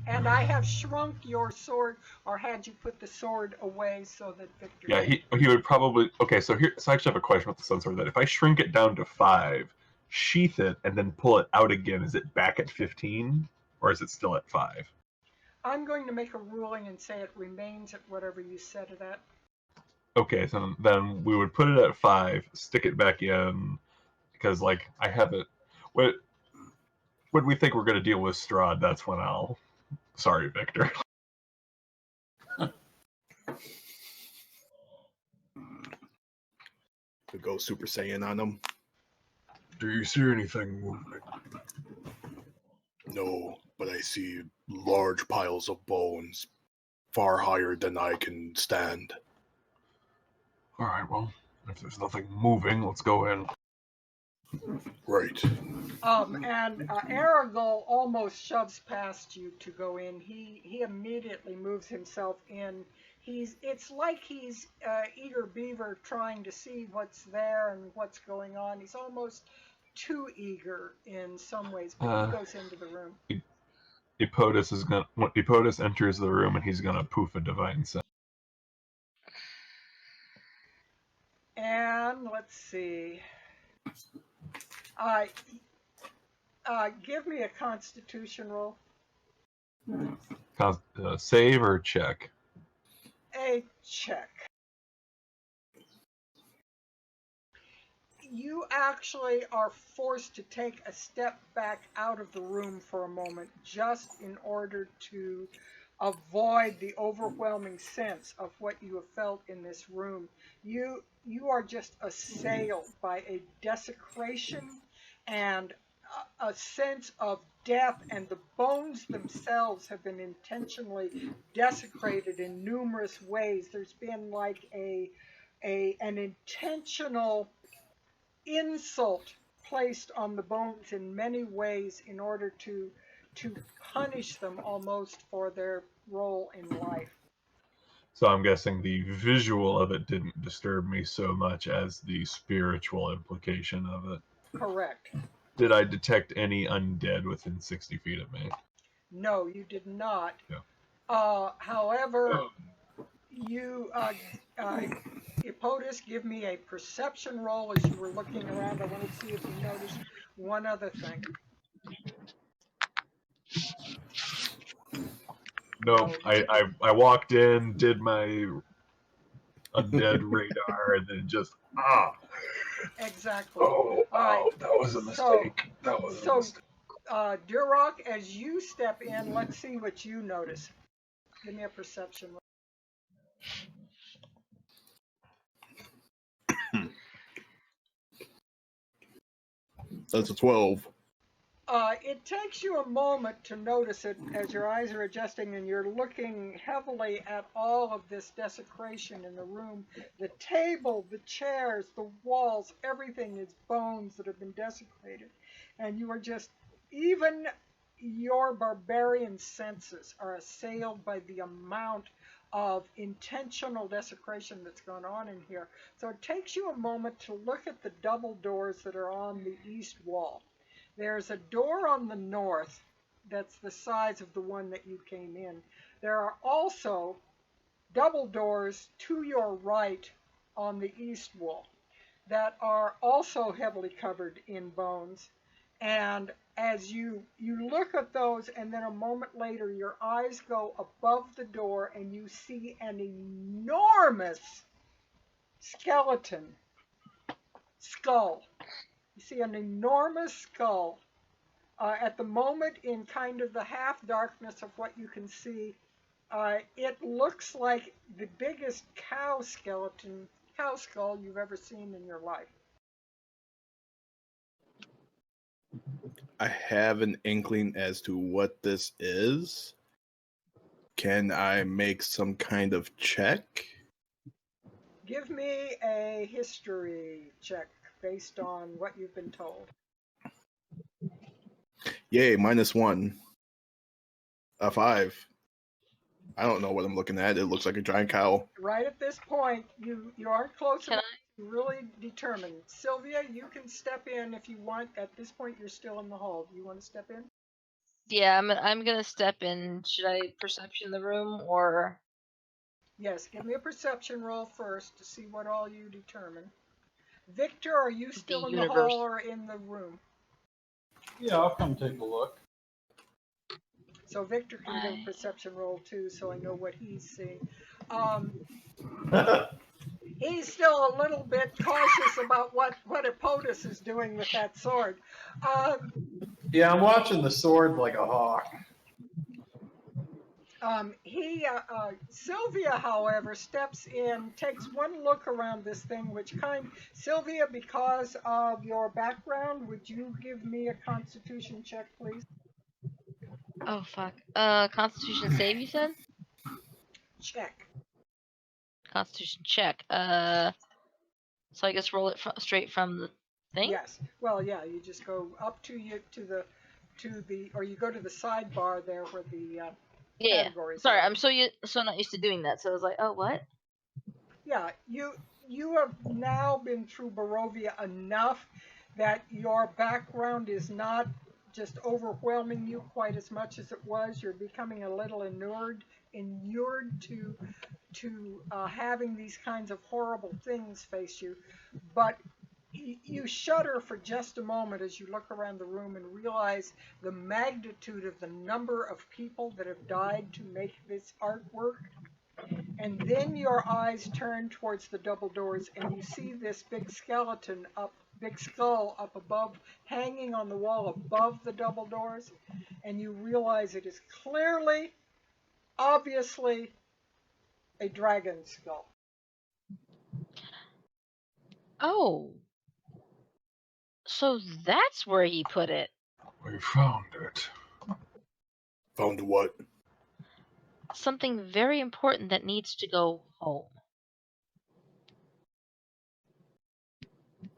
And I have shrunk your sword, or had you put the sword away so that Victor... Yeah, he would probably... Okay, so I actually have a question with the sun sword. That if I shrink it down to 5, sheath it, and then pull it out again, is it back at 15? Or is it still at 5? I'm going to make a ruling and say it remains at whatever you set it at. Okay, so then we would put it at 5, stick it back in, because, like, I have it... When we think we're going to deal with Strahd, that's when I'll... Sorry, Victor. To go Super Saiyan on them. Do you see anything moving? No, but I see large piles of bones, far higher than I can stand. Alright, well, if there's nothing moving, let's go in. Right. And Aragol almost shoves past you to go in. He immediately moves himself in. It's like he's eager beaver trying to see what's there and what's going on. He's almost too eager in some ways, but he goes into the room. Epotus enters the room and he's gonna poof a divine sense. And let's see. Give me a Constitution roll. Save or check? A check. You actually are forced to take a step back out of the room for a moment just in order to avoid the overwhelming sense of what you have felt in this room. You are just assailed by a desecration and a sense of death, and the bones themselves have been intentionally desecrated in numerous ways. There's been like an intentional insult placed on the bones in many ways in order to punish them almost for their role in life. So I'm guessing the visual of it didn't disturb me so much as the spiritual implication of it. Correct. Did I detect any undead within 60 feet of me? No, you did not. Yeah. However, you, Epotus, give me a perception roll as you were looking around. I want to see if you noticed one other thing. No, I walked in, did my undead radar, and then just Exactly. Oh, that was a mistake. That was a mistake. Duroc, as you step in, let's see what you notice. Give me a perception roll. That's a 12. It takes you a moment to notice it as your eyes are adjusting and you're looking heavily at all of this desecration in the room. The table, the chairs, the walls, everything is bones that have been desecrated. and you are just, even your barbarian senses are assailed by the amount of intentional desecration that's gone on in here. So it takes you a moment to look at the double doors that are on the east wall. There's a door on the north that's the size of the one that you came in. There are also double doors to your right on the east wall that are also heavily covered in bones. And as you look at those, and then a moment later your eyes go above the door and you see an enormous skeleton skull. You see an enormous skull. At the moment, in kind of the half darkness of what you can see, it looks like the biggest cow skull you've ever seen in your life. I have an inkling as to what this is. Can I make some kind of check? Give me a history check based on what you've been told. Yay, -1. A 5. I don't know what I'm looking at. It looks like a giant cow. Right at this point, you aren't close Can enough to really determine. Sylvia, you can step in if you want. At this point, you're still in the hall. Do you want to step in? Yeah, I'm gonna step in. Should I perception the room or? Yes, give me a perception roll first to see what all you determine. Victor, are you still in the universe. hall or in the room? Yeah, I'll come take a look. So Victor can give a perception roll too, so I know what he's seeing. He's still a little bit cautious about what Epotus is doing with that sword. Yeah, I'm watching the sword like a hawk. Sylvia, however, steps in, takes one look around this thing, Sylvia, because of your background, would you give me a Constitution check, please? Oh fuck. Constitution save, you said? Check. Constitution check. So I guess roll it straight from the thing. Yes. Well, yeah. You just go up to the, or you go to the sidebar there where the Yeah. categories. Sorry, are. I'm so not used to doing that. So I was like, oh, what? Yeah. You have now been through Barovia enough that your background is not just overwhelming you quite as much as it was. You're becoming a little inured to having these kinds of horrible things face you, but you shudder for just a moment as you look around the room and realize the magnitude of the number of people that have died to make this artwork. And then your eyes turn towards the double doors and you see this big skull up above, hanging on the wall above the double doors, and you realize it is clearly, obviously, a dragon skull. Oh. So that's where he put it. We found it. Found what? Something very important that needs to go home.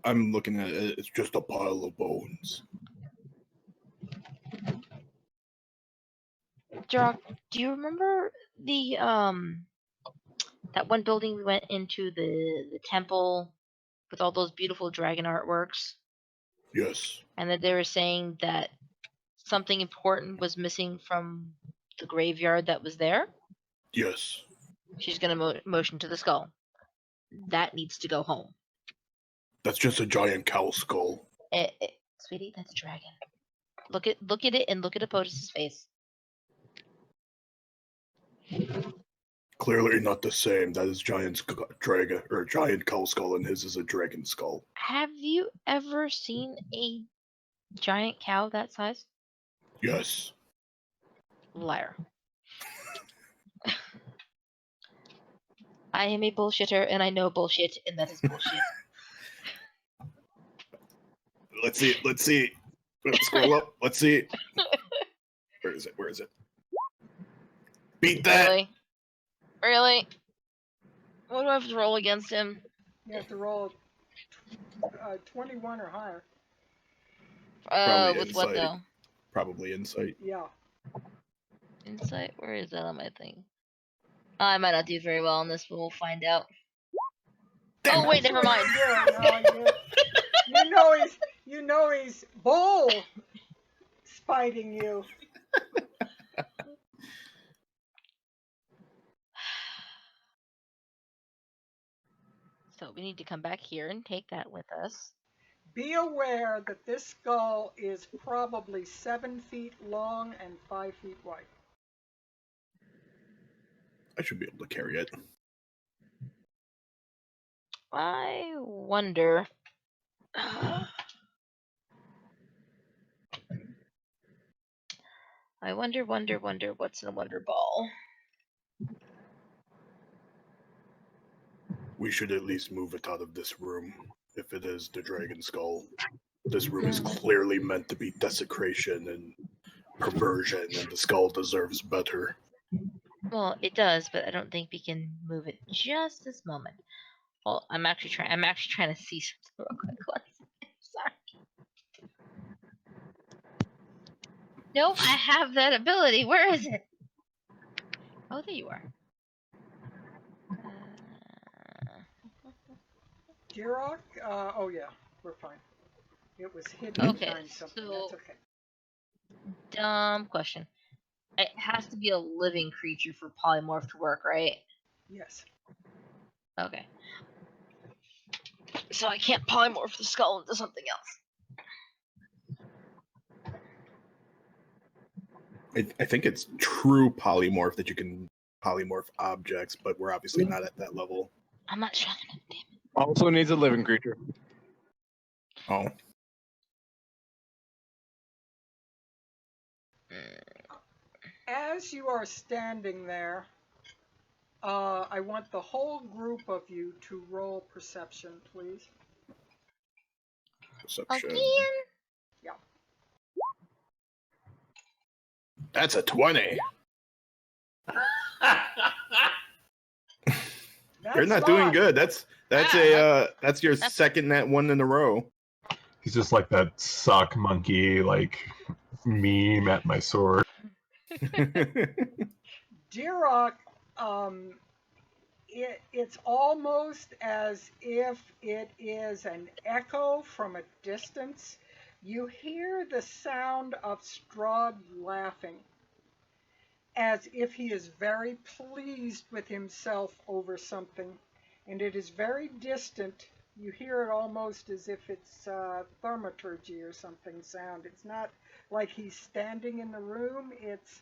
I'm looking at it. It's just a pile of bones. Jock, do you remember the that one building we went into, the temple with all those beautiful dragon artworks? Yes. And that they were saying that something important was missing from the graveyard that was there? Yes. She's gonna motion to the skull. That needs to go home. That's just a giant cow skull. Sweetie, that's a dragon. Look at it and look at Epotus' face. Clearly not the same. That is giant dragon or giant cow skull, and his is a dragon skull. Have you ever seen a giant cow that size? Yes. Liar. I am a bullshitter and I know bullshit, and that is bullshit. Let's see. Let's see. Let's scroll up. Let's see. Where is it? Where is it? Beat that. Really? Really? What do I have to roll against him? You have to roll 21 or higher. Probably With what insight. though? Probably insight. Yeah. Insight? Where is that on my thing? I might not do very well on this, but we'll find out. Damn Oh wait, That's never what mind. you do. No, you know he's bull spiting you. So we need to come back here and take that with us. Be aware that this skull is probably 7 feet long and 5 feet wide. I should be able to carry it. I wonder. I wonder what's in a wonder ball. We should at least move it out of this room. If it is the dragon skull, this room is clearly meant to be desecration and perversion, and the skull deserves better. Well, it does, but I don't think we can move it just this moment. Well, I'm actually trying to see something real quick. One second. Sorry. Nope, I have that ability. Where is it? Oh, there you are. Jirok? Oh yeah, we're fine. It was hidden Okay, behind something. so- That's okay. Dumb question. It has to be a living creature for polymorph to work, right? Yes. Okay. So I can't polymorph the skull into something else. I think it's true polymorph that you can polymorph objects, but we're obviously not at that level. I'm not sure. Damn it. Also needs a living creature. Oh, As you are standing there, I want the whole group of you to roll perception, please. perception. Again? Yeah. That's a 20. That's You're not doing fine. good. That's your second net one in a row. He's just like that sock monkey, like meme at my sword. Jirok, it's almost as if it is an echo from a distance. You hear the sound of Strahd laughing, as if he is very pleased with himself over something, and it is very distant. You hear it almost as if it's thaumaturgy or something sound. It's not like he's standing in the room. It's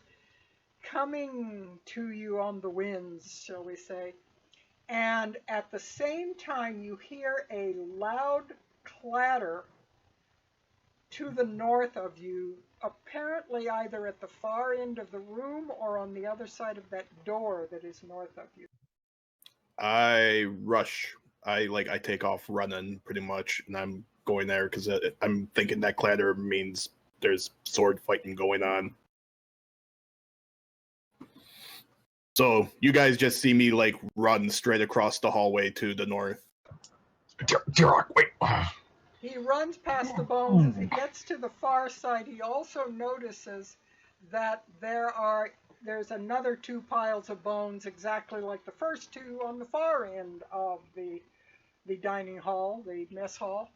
coming to you on the winds, shall we say. And at the same time, you hear a loud clatter to the north of you, apparently either at the far end of the room or on the other side of that door that is north of you. I rush. I take off running pretty much, and I'm going there because I'm thinking that clatter means there's sword fighting going on. So you guys just see me like run straight across the hallway to the north. Jirok, wait. He runs past the bones. As he gets to the far side, he also notices that there's another 2 piles of bones exactly like the first 2 on the far end of the dining hall, the mess hall.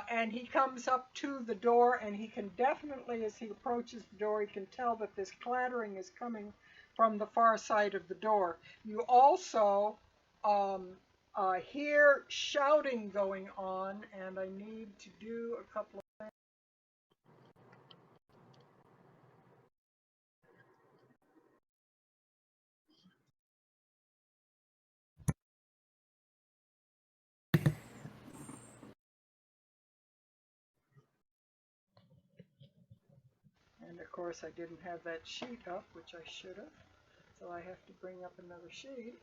And he comes up to the door, and he can definitely, as he approaches the door, he can tell that this clattering is coming from the far side of the door. You also hear shouting going on, and I need to do a couple of things. And of course I didn't have that sheet up, which I should have. So I have to bring up another sheet.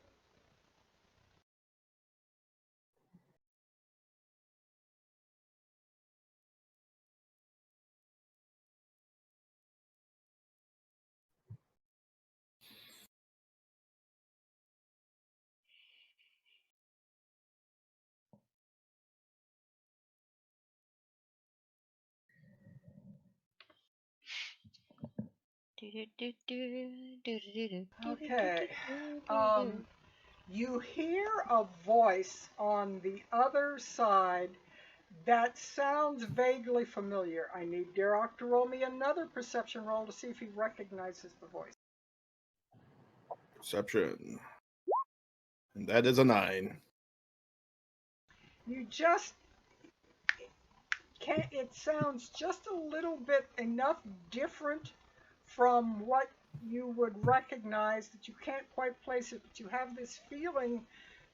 Okay. You hear a voice on the other side that sounds vaguely familiar. I need Derek to roll me another perception roll to see if he recognizes the voice. Perception. And that is a 9. You just can't, it sounds just a little bit enough different from what you would recognize that you can't quite place it, but you have this feeling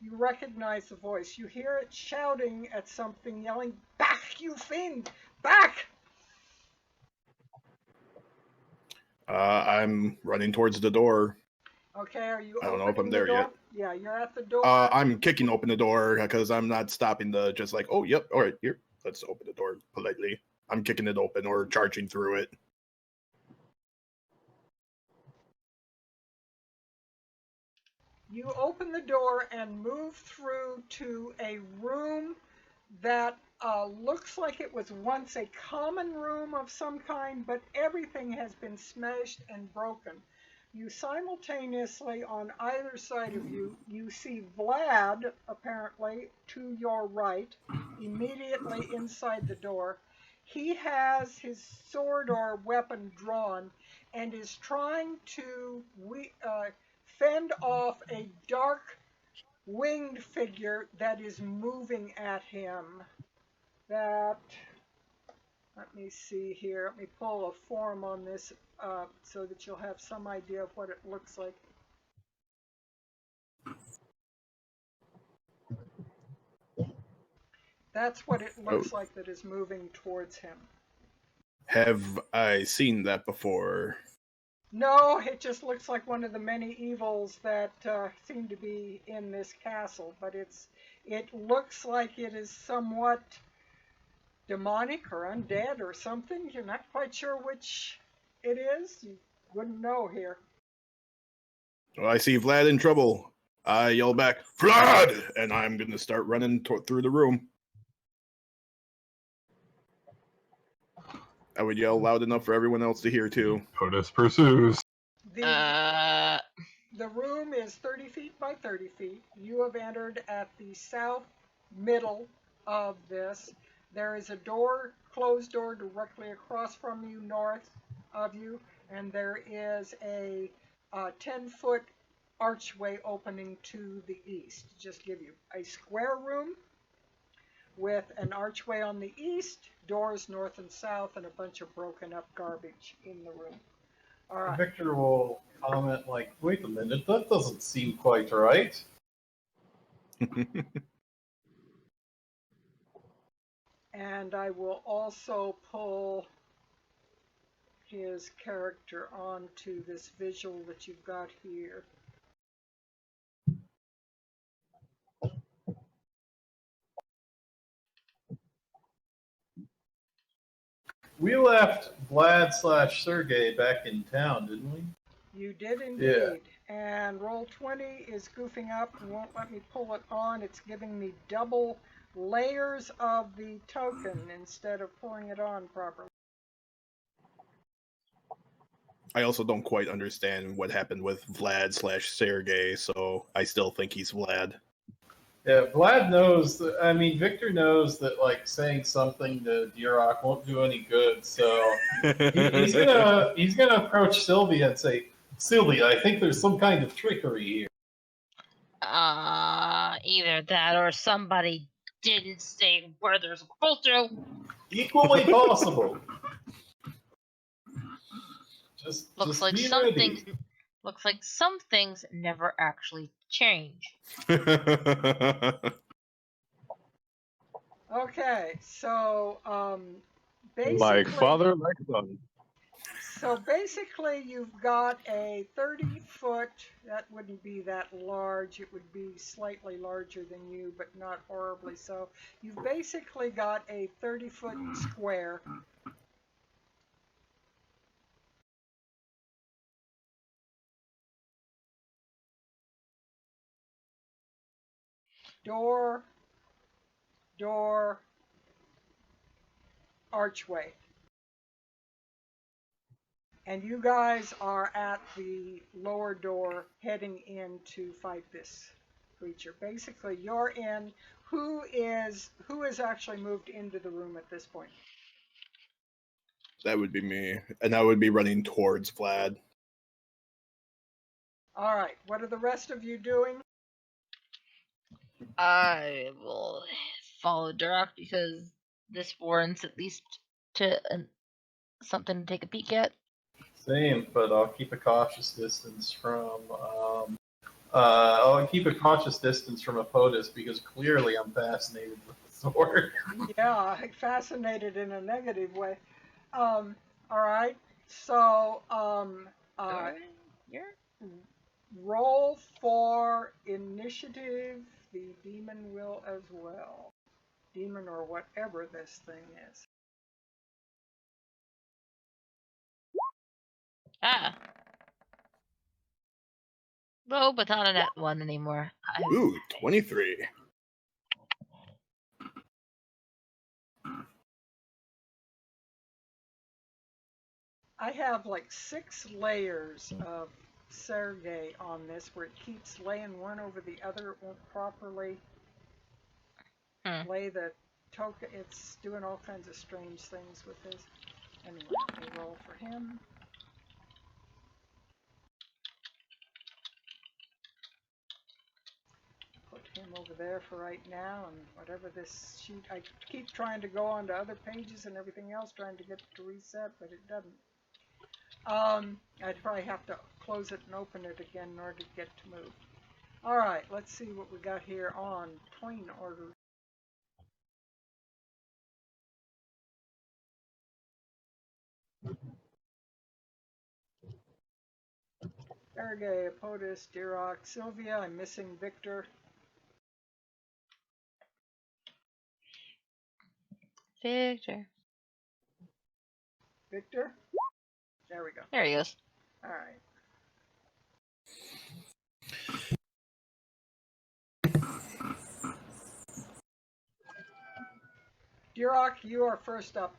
you recognize the voice. You hear it shouting at something, yelling, "Back, you fiend! Back!" I'm running towards the door. Okay, are you I don't know if opening I'm the there door? yet. Yeah, you're at the door. I'm kicking open the door because I'm not stopping to just like, oh, yep, all right, here, let's open the door politely. I'm kicking it open or charging through it. You open the door and move through to a room that looks like it was once a common room of some kind, but everything has been smashed and broken. You simultaneously, on either side of you, you see Vlad, apparently, to your right, immediately inside the door. He has his sword or weapon drawn and is trying to fend off a dark winged figure that is moving at him. Let me see here. Let me pull a form on this so that you'll have some idea of what it looks like. That's what it looks like that is moving towards him. Have I seen that before? No, it just looks like one of the many evils that seem to be in this castle, but it looks like it is somewhat demonic or undead or something. You're not quite sure which it is. You wouldn't know here. Well, I see Vlad in trouble. I yell back, Vlad! And I'm going to start running through the room. I would yell loud enough for everyone else to hear, too. Otis pursues. The room is 30 feet by 30 feet. You have entered at the south middle of this. There is a door, closed door, directly across from you, north of you, and there is a 10-foot archway opening to the east. Just give you a square room with an archway on the east, doors north and south, and a bunch of broken up garbage in the room. All right. Victor will comment like, wait a minute, that doesn't seem quite right. And I will also pull his character onto this visual that you've got here. We left Vlad/Sergei back in town, didn't we? You did indeed. Yeah. And Roll20 is goofing up and won't let me pull it on. It's giving me double layers of the token instead of pulling it on properly. I also don't quite understand what happened with Vlad/Sergei, so I still think he's Vlad. Yeah, Vlad knows that, I mean, Victor knows that, like, saying something to Durok won't do any good, so he's gonna approach Sylvia and say, Sylvia, I think there's some kind of trickery here. Either that or somebody didn't say where they're supposed to. Equally possible. Looks like some things never actually change. Okay, so basically, Like father, like son. So basically, you've got a 30-foot. That wouldn't be that large. It would be slightly larger than you, but not horribly so. You've basically got a 30-foot square. Door, archway. And you guys are at the lower door heading in to fight this creature. Basically, you're in. Who is actually moved into the room at this point? That would be me, and I would be running towards Vlad. All right. What are the rest of you doing? I will follow Duroc because this warrants at least to something to take a peek at. Same, but I'll keep a cautious distance from. I'll keep a cautious distance from Apotus because clearly I'm fascinated with the sword. Yeah, fascinated in a negative way. All right. So, You're roll for initiative. The demon will as well. Demon or whatever this thing is. low, but not a net one anymore. Ooh, 23. I have like 6 layers of Sergei on this where it keeps laying one over the other. It won't properly lay the token. It's doing all kinds of strange things with this. Anyway, let me roll for him. Put him over there for right now, and whatever this sheet, I keep trying to go on to other pages and everything else, trying to get it to reset, but it doesn't. I'd probably have to close it and open it again in order to get to move. All right, let's see what we got here on Twain order. Sergei, Apotus, Duroc, Sylvia. I'm missing Victor. Victor. Victor? There we go. There he goes. All right. Duroc, you are first up.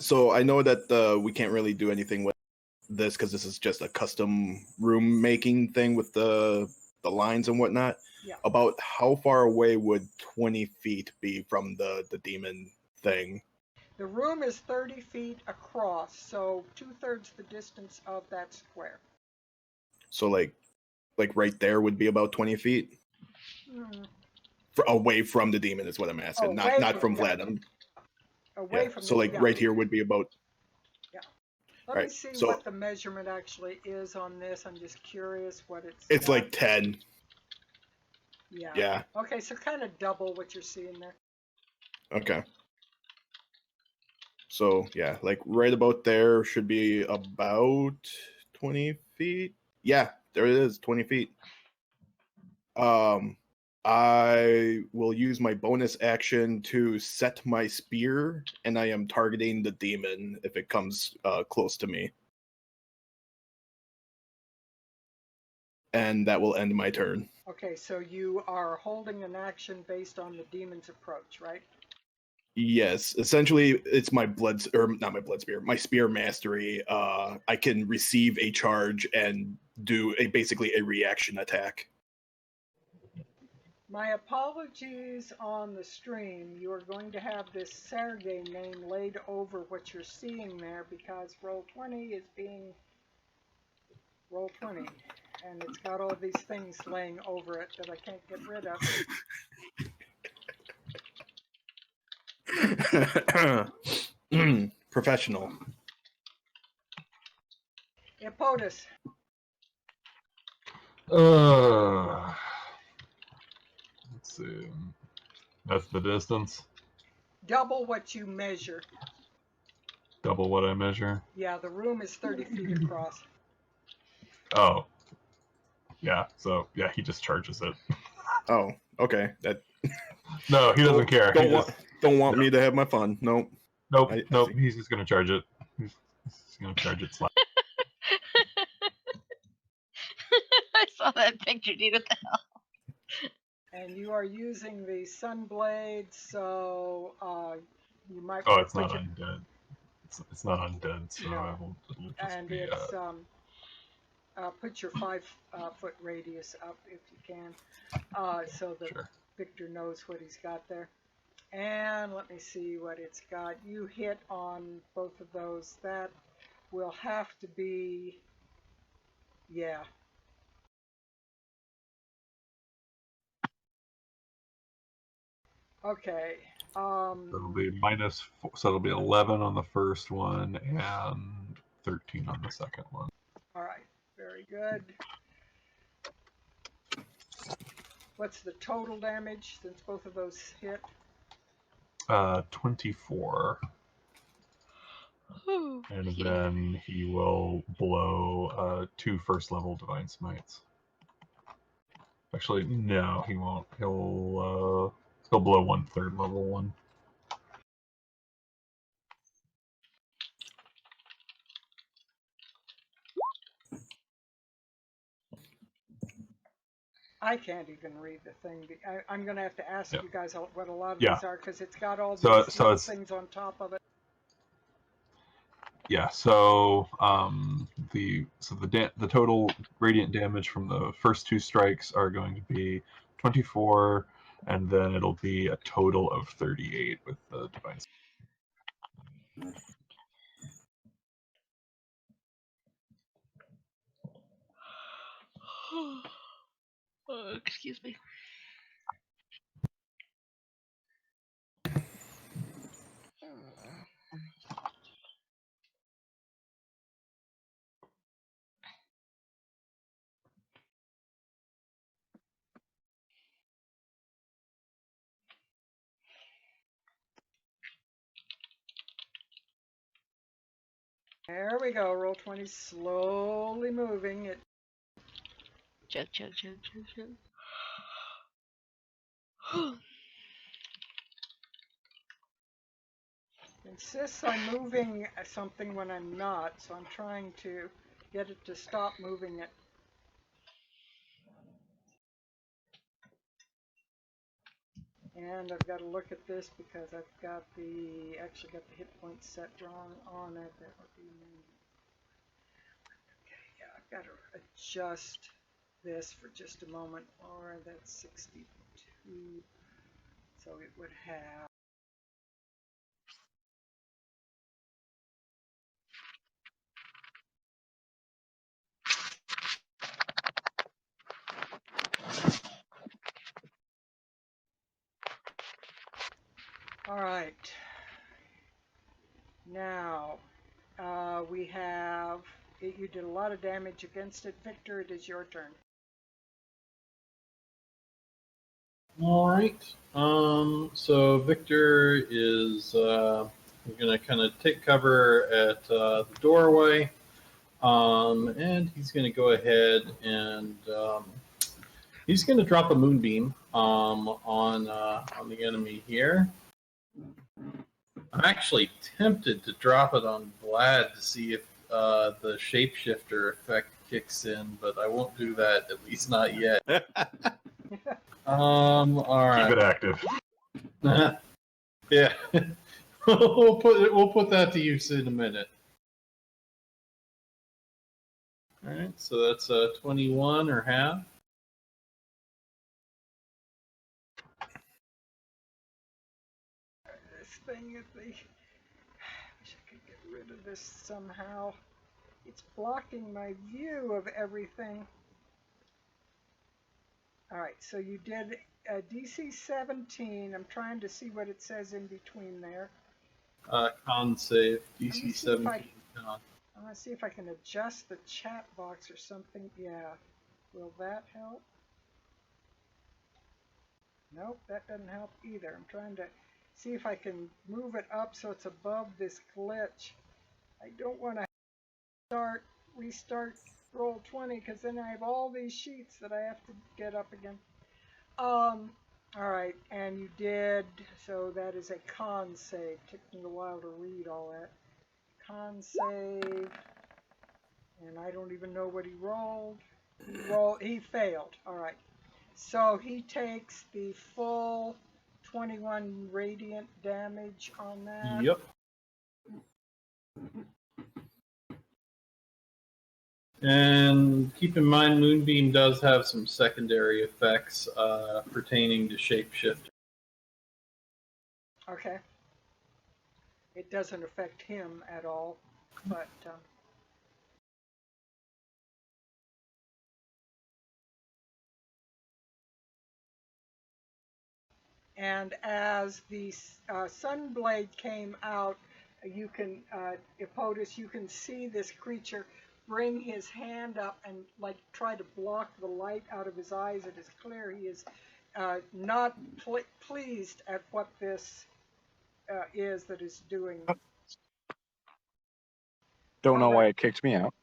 So I know that we can't really do anything with this because this is just a custom room making thing with the lines and whatnot. Yeah. About how far away would 20 feet be from the demon thing? The room is 30 feet across, so 2/3 the distance of that square. So like right there would be about 20 feet away from the demon is what I'm asking. Not from Vlad. Away from so right here would be about. Let me see what the measurement actually is on this. I'm just curious what it's like 10. Yeah. Okay, so kind of double what you're seeing there. Okay. So yeah, like right about there should be about 20 feet. Yeah, there it is, 20 feet. I will use my bonus action to set my spear, and I am targeting the demon if it comes close to me. And that will end my turn. Okay, so you are holding an action based on the demon's approach, right? Yes, essentially it's my my spear mastery. I can receive a charge and do basically a reaction attack. My apologies on the stream. You are going to have this Sergei name laid over what you're seeing there because Roll20 is being Roll20. And it's got all these things laying over it that I can't get rid of. Professional. Apotus. Let's see. That's the distance. Double what you measure. Double what I measure. Yeah, the room is 30 feet across. Oh. Yeah, so yeah, he just charges it. Oh, okay. No, he doesn't care. Don't want me to have my fun. Nope. Nope. He's just gonna charge it. He's gonna charge it. I saw that picture, dude. What the hell? And you are using the Sunblade, so you might. Oh, it's not undead. it's not undead, so No. it'll just And be. it's put your 5-foot radius up if you can, so that Sure. Victor knows what he's got there. And let me see what it's got. You hit on both of those. That will have to be, yeah. Okay. It'll be -4, so it'll be 11 on the first one and 13 on the second one. All right. Very good. What's the total damage since both of those hit? 24. And Excuse me. then he will blow 2 first-level divine smites. Actually, no, he won't. He'll blow 1 third-level one. I can't even read the thing. I'm going to have to ask Yeah. you guys what a lot of Yeah. these are because it's got all So- these so little it's- things on top of it. Yeah. So the total radiant damage from the first 2 strikes are going to be 24, and then it'll be a total of 38 with the divine. Excuse me. There we go. Roll 20, slowly moving it. Chug, chug, chug, chug, chug. Insists I'm moving something when I'm not, so I'm trying to get it to stop moving it. And I've got to look at this because I've got actually got the hit points set wrong on it. That would be, okay, yeah, I've got to adjust this for just a moment. Or that's 62. So it would have. All right. Now, we have, you did a lot of damage against it. Victor, it is your turn. All right. So Victor is going to kind of take cover at the doorway, and he's going to go ahead and he's going to drop a moonbeam on the enemy here. I'm actually tempted to drop it on Vlad to see if the shapeshifter effect kicks in, but I won't do that, at least not yet. All right. Keep it active. Yeah. we'll put that to use in a minute. All right, so that's 21 or half. This thing is I wish I could get rid of this somehow. It's blocking my view of everything. All right, so you did a DC 17. I'm trying to see what it says in between there. Con save, Let me DC see if 17 con. I want to see if I can adjust the chat box or something. Yeah, will that help? Nope, that doesn't help either. I'm trying to see if I can move it up so it's above this glitch. I don't want to restart roll 20 because then I have all these sheets that I have to get up again. All right, and you did, so that is a con save. Took me a while to read all that. Con save, and I don't even know what he rolled. He failed. All right, so he takes the full 21 radiant damage on that. Yep. And keep in mind, Moonbeam does have some secondary effects pertaining to shapeshift. Okay. It doesn't affect him at all, but and as the sunblade came out, you can, Epotus, you can see this creature bring his hand up and like try to block the light out of his eyes. It is clear he is not pleased at what this is that is doing. Don't know why Correct. it kicked me out.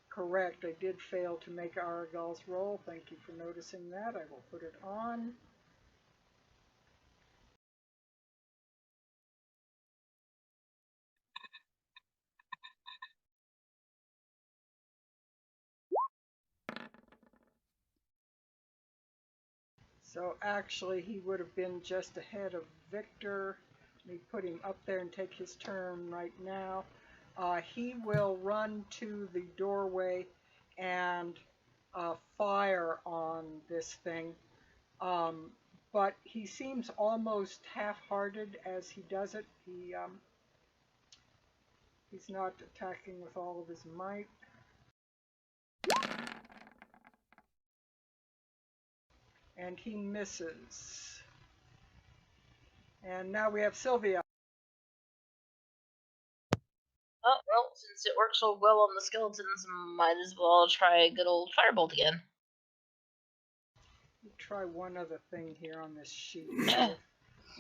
Correct. I did fail to make Aragal's roll. Thank you for noticing that. I will put it on. So actually he would have been just ahead of Victor. Let me put him up there and take his turn right now. He will run to the doorway and fire on this thing. But he seems almost half-hearted as he does it. He's not attacking with all of his might. And he misses. And now we have Sylvia. Oh, well, since it works so well on the skeletons, might as well try a good old firebolt again. Let me try one other thing here on this sheet.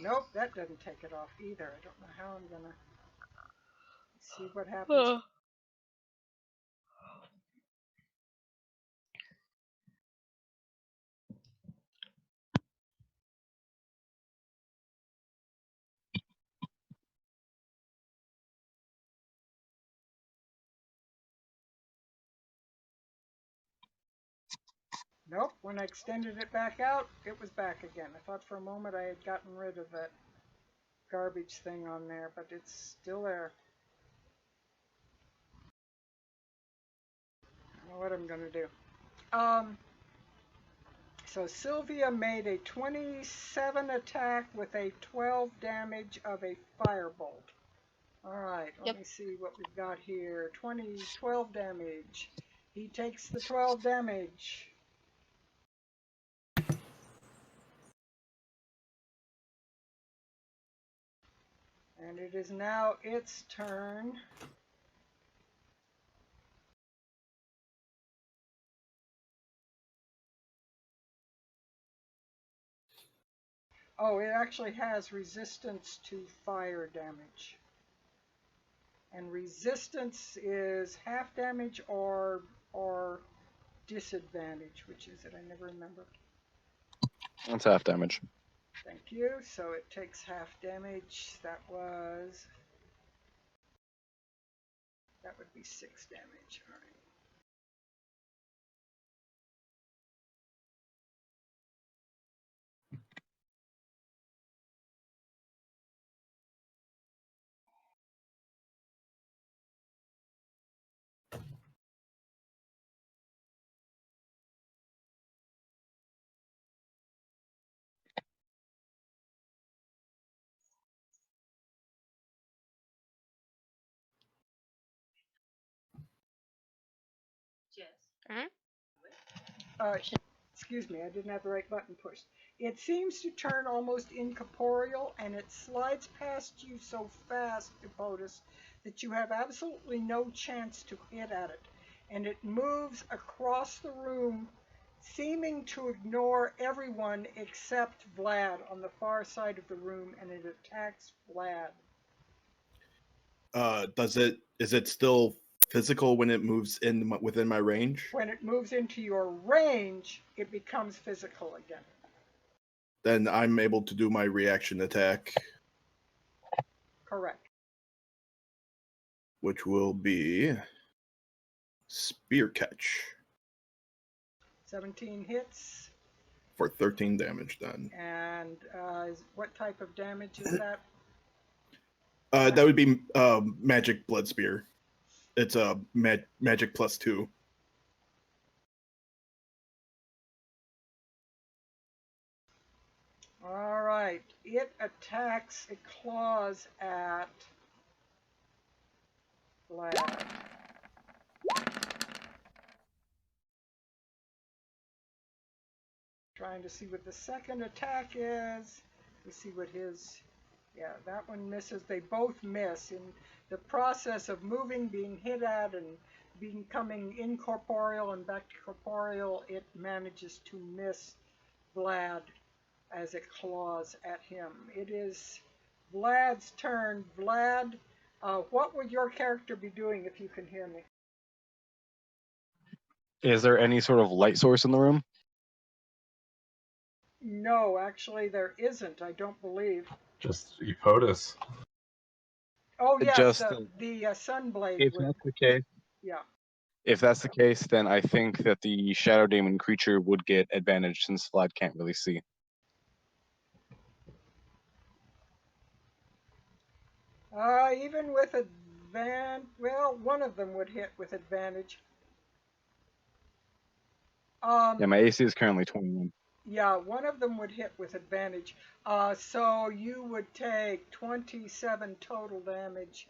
Nope, that doesn't take it off either. I don't know how I'm gonna see what happens. Nope, when I extended it back out, it was back again. I thought for a moment I had gotten rid of that garbage thing on there, but it's still there. I don't know what I'm gonna do. So Sylvia made a 27 attack with a 12 damage of a firebolt. Alright, let me see what we've got here. 12 damage. He takes the 12 damage. And it is now its turn. Oh, it actually has resistance to fire damage. And resistance is half damage or disadvantage. Which is it? I never remember. That's half damage. Thank you. So it takes half damage. That would be 6 damage. All right. Excuse me, I didn't have the right button pushed. It seems to turn almost incorporeal, and it slides past you so fast, Epotus, that you have absolutely no chance to hit at it. And it moves across the room, seeming to ignore everyone except Vlad on the far side of the room, and it attacks Vlad. Is it still physical when it moves in within my range? When it moves into your range, it becomes physical again. Then I'm able to do my reaction attack. Correct. Which will be Spear Catch. 17 hits. for 13 damage then. And what type of damage is that? That would be magic blood spear. It's a magic +2. All right. It attacks, it claws at Vlad. Trying to see what the second attack is. We see what his, yeah, that one misses. They both miss. In the process of moving, being hit at, and becoming incorporeal and back to corporeal, it manages to miss Vlad as it claws at him. It is Vlad's turn. Vlad, what would your character be doing if you can hear me? Is there any sort of light source in the room? No, actually there isn't, I don't believe. Just Epotus. Oh yes, Just the Sunblade if would, that's the case, yeah. if that's the case, then I think that the Shadow Demon creature would get advantage since Vlad can't really see. Even with well, one of them would hit with advantage. Yeah, my AC is currently 21. Yeah, one of them would hit with advantage. So you would take 27 total damage.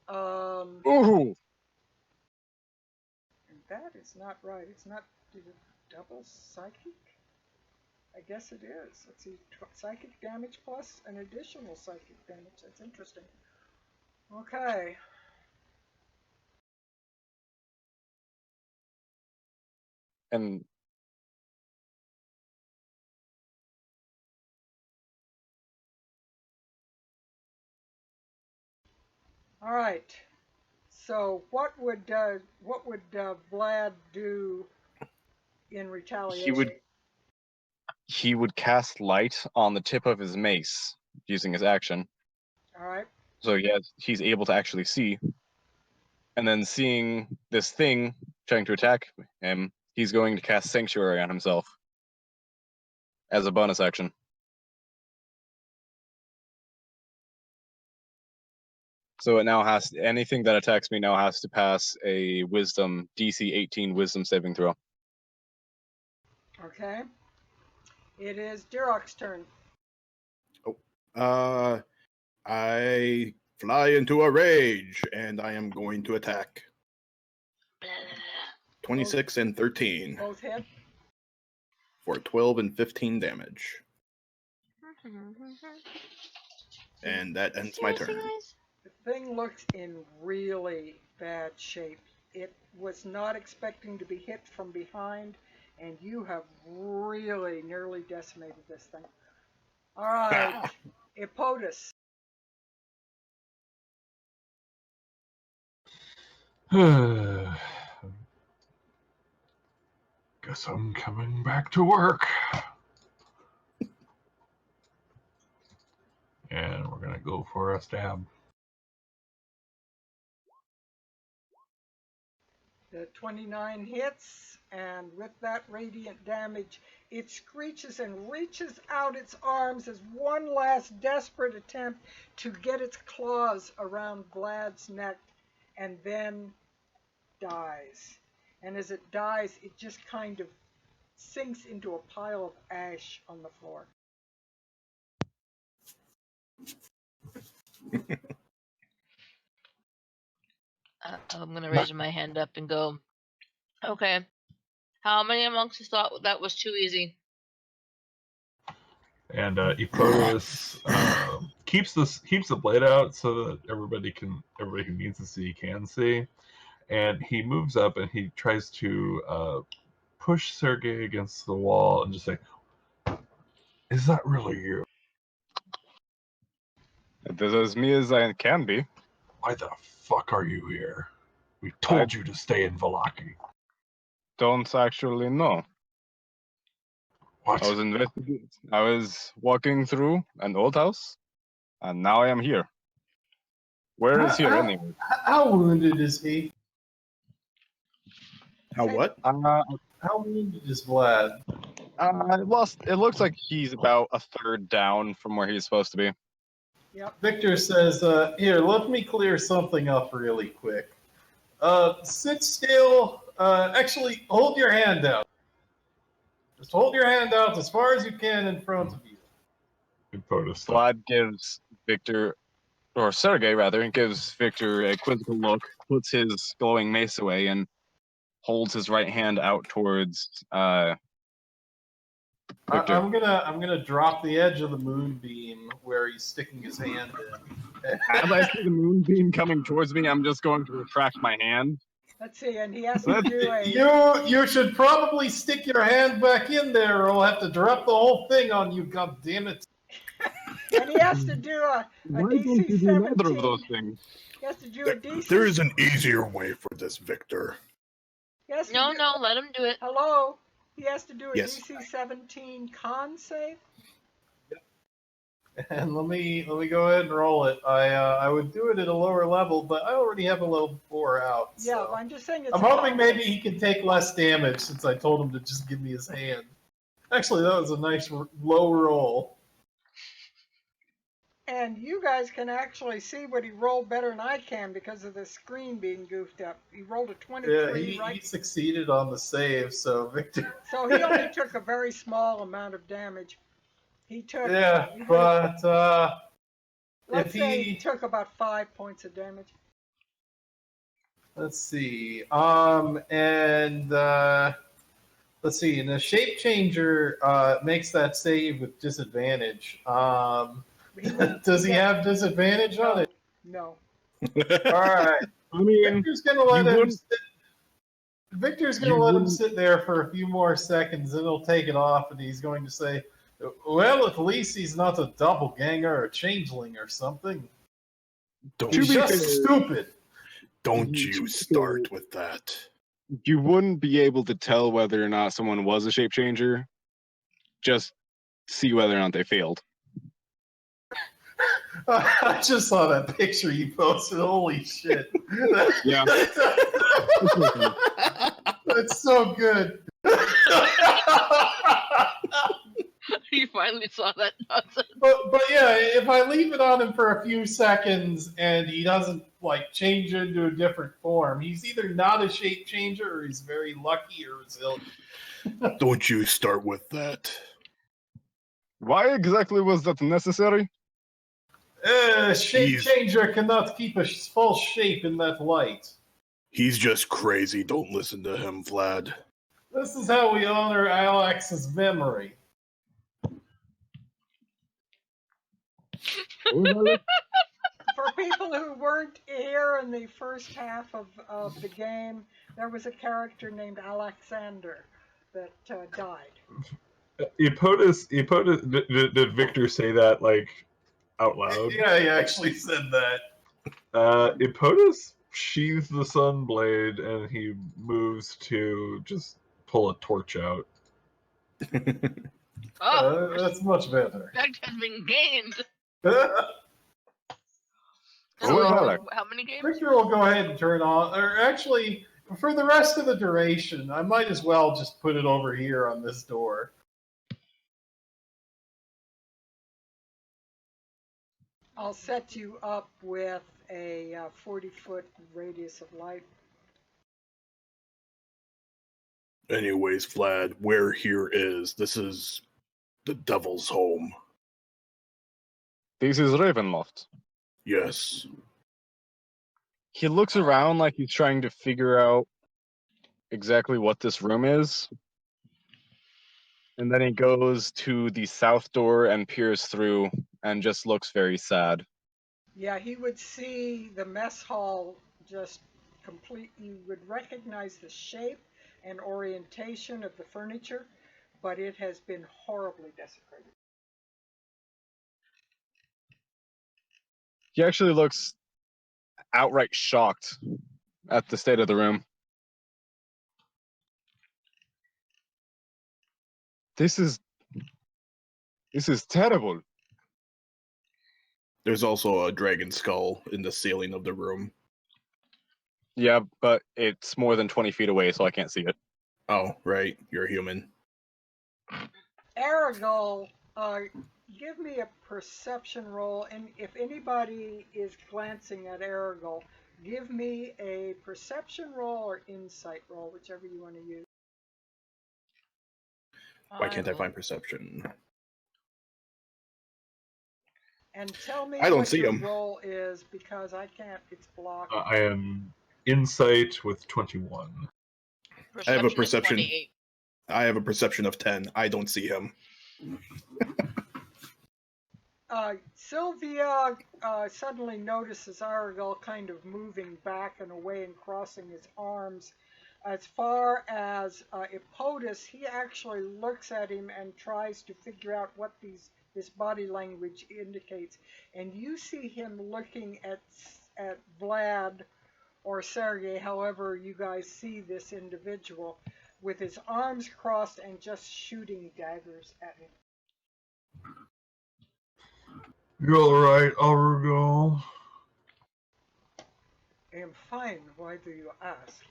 Ooh! That is not right. It's not double psychic? I guess it is. Let's see, psychic damage plus an additional psychic damage. That's interesting. Okay. And All right. So what would Vlad do in retaliation? he would cast light on the tip of his mace using his action. All right. So he's able to actually see. And then seeing this thing trying to attack him, he's going to cast Sanctuary on himself as a bonus action. So it now has anything that attacks me now has to pass a Wisdom DC 18 Wisdom saving throw. Okay. It is Durok's turn. I fly into a rage, and I am going to attack. 26 and 13 Both hit. for 12 and 15 damage. And that ends my turn. The thing looks in really bad shape. It was not expecting to be hit from behind, and you have really nearly decimated this thing. All right, Epotus. Guess I'm coming back to work. And we're gonna go for a stab. The 29 hits, and with that radiant damage, it screeches and reaches out its arms as one last desperate attempt to get its claws around Vlad's neck, and then dies. And as it dies, it just kind of sinks into a pile of ash on the floor. I'm gonna raise my hand up and go, okay, how many amongst us thought that was too easy? And Epotus keeps the blade out so that everybody who needs to see can see. And he moves up and he tries to push Sergei against the wall and just say, "Is that really you? This is me as I can be. Why the fuck are you here? We told you to stay in Vallaki." Don't actually know. What? I was investigating. I was walking through an old house, and now I am here. Where is here anyway? How wounded is he? How what? How wounded is Vlad? It looks like he's about a third down from where he's supposed to be. Yep. Victor says, here, let me clear something up really quick. Sit still. Actually, hold your hand out. Just hold your hand out as far as you can in front of you. Ippotus. Vlad gives Victor, or Sergei rather, gives Victor a quizzical look, puts his glowing mace away, and holds his right hand out towards Victor. I'm gonna drop the edge of the moonbeam where he's sticking his hand in. As I see the moonbeam coming towards me, I'm just going to retract my hand. Let's see, and he has to do a. You should probably stick your hand back in there, or I'll have to drop the whole thing on you. God damn it! And he has to do a Why don't DC you do 17. neither of those things? He has to do a DC. There is an easier way for this, Victor. He has to No, do- no, let him do it. Hello. He has to do a Yes. DC 17 con save. And let me go ahead and roll it. I would do it at a lower level, but I already have a level 4 out. Yeah, so. I'm just saying it's. I'm hoping maybe he can take less damage since I told him to just give me his hand. Actually, that was a nice low roll. And you guys can actually see what he rolled better than I can because of the screen being goofed up. He rolled a 23, Yeah, right? he succeeded on the save, so Victor. So he only took a very small amount of damage. He took. Yeah, he but let's if say he he took about 5 points of damage. let's see, and let's see, and the shape changer makes that save with disadvantage. Does he have disadvantage on it? No. All right. I mean, Victor's gonna let you him. wouldn't- Victor's gonna you let him wouldn't- sit there for a few more seconds, and he'll take it off, and he's going to say, "Well, at least he's not a doppelganger or a changeling or something. Don't, He's be just fair- stupid." don't To you be start fair- with that. you wouldn't be able to tell whether or not someone was a shape changer. Just see whether or not they failed. I just saw that picture you posted. Holy shit! Yeah. That's so good. You finally saw that nonsense. But yeah, if I leave it on him for a few seconds and he doesn't like change into a different form, he's either not a shape changer or he's very lucky or resilient. Don't you start with that. Why exactly was that necessary? Shape He's- changer cannot keep a false shape in that light. He's just crazy. Don't listen to him, Vlad. This is how we honor Alex's memory. For people who weren't here in the first half of the game, there was a character named Alexander that died. Ippotus, did Victor say that like out loud? Yeah, he actually said that. Ippotus sheathes the sunblade and he moves to just pull a torch out. Oh, That's much better. respect has been gained. Oh, So, Alex. how many games? Victor will go ahead and turn on, or actually, for the rest of the duration, I might as well just put it over here on this door. I'll set you up with a 40-foot radius of light. Anyways, Vlad, where here is, this is the devil's home. This is Ravenloft. Yes. He looks around like he's trying to figure out exactly what this room is. And then he goes to the south door and peers through and just looks very sad. Yeah, he would see the mess hall just complete. You would recognize the shape and orientation of the furniture, but it has been horribly desecrated. He actually looks outright shocked at the state of the room. This is terrible. There's also a dragon skull in the ceiling of the room. Yeah, but it's more than 20 feet away, so I can't see it. Oh, right. You're a human. Aragol, give me a perception roll, and if anybody is glancing at Aragol, give me a perception roll or insight roll, whichever you want to use. Why can't I find perception? And tell me I don't what see your him. roll is, because I can't, it's blocked. I am insight with 21. I have a is perception. 28. I have a perception of 10. I don't see him. Sylvia suddenly notices Aragol kind of moving back and away and crossing his arms. As far as Epotus, he actually looks at him and tries to figure out what this body language indicates. And you see him looking at Vlad or Sergei, however you guys see this individual, with his arms crossed and just shooting daggers at him. You alright, Aragol? I am fine. Why do you ask?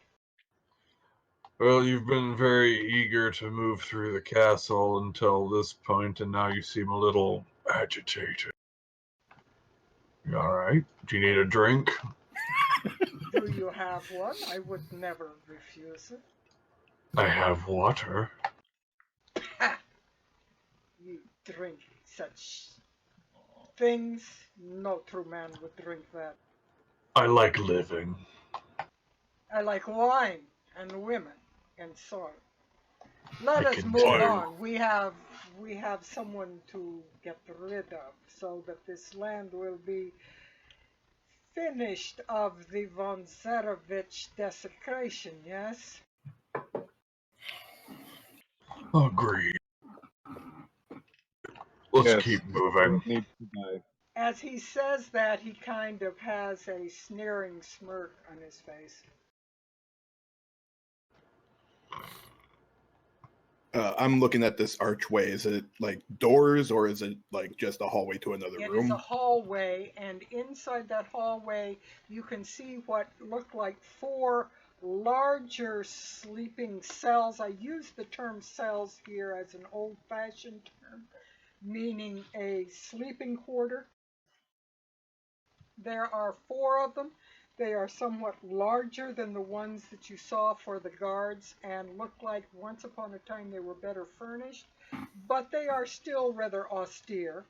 Well, you've been very eager to move through the castle until this point, and now you seem a little agitated. You alright? Do you need a drink? Do you have one? I would never refuse it. I have water. Ha! You drink such things? No true man would drink that. I like living. I like wine and women and so on. Let I us can move do. on. We have someone to get rid of, so that this land will be finished of the von Zarevich desecration, yes? Agreed. Let's Yes. keep moving. Need to die. As he says that, he kind of has a sneering smirk on his face. I'm looking at this archway. Is it like doors or is it like just a hallway to another It room? is a hallway, and inside that hallway you can see what look like 4 larger sleeping cells. I use the term cells here as an old-fashioned term, meaning a sleeping quarter. There are 4 of them. They are somewhat larger than the ones that you saw for the guards and look like once upon a time they were better furnished, but they are still rather austere.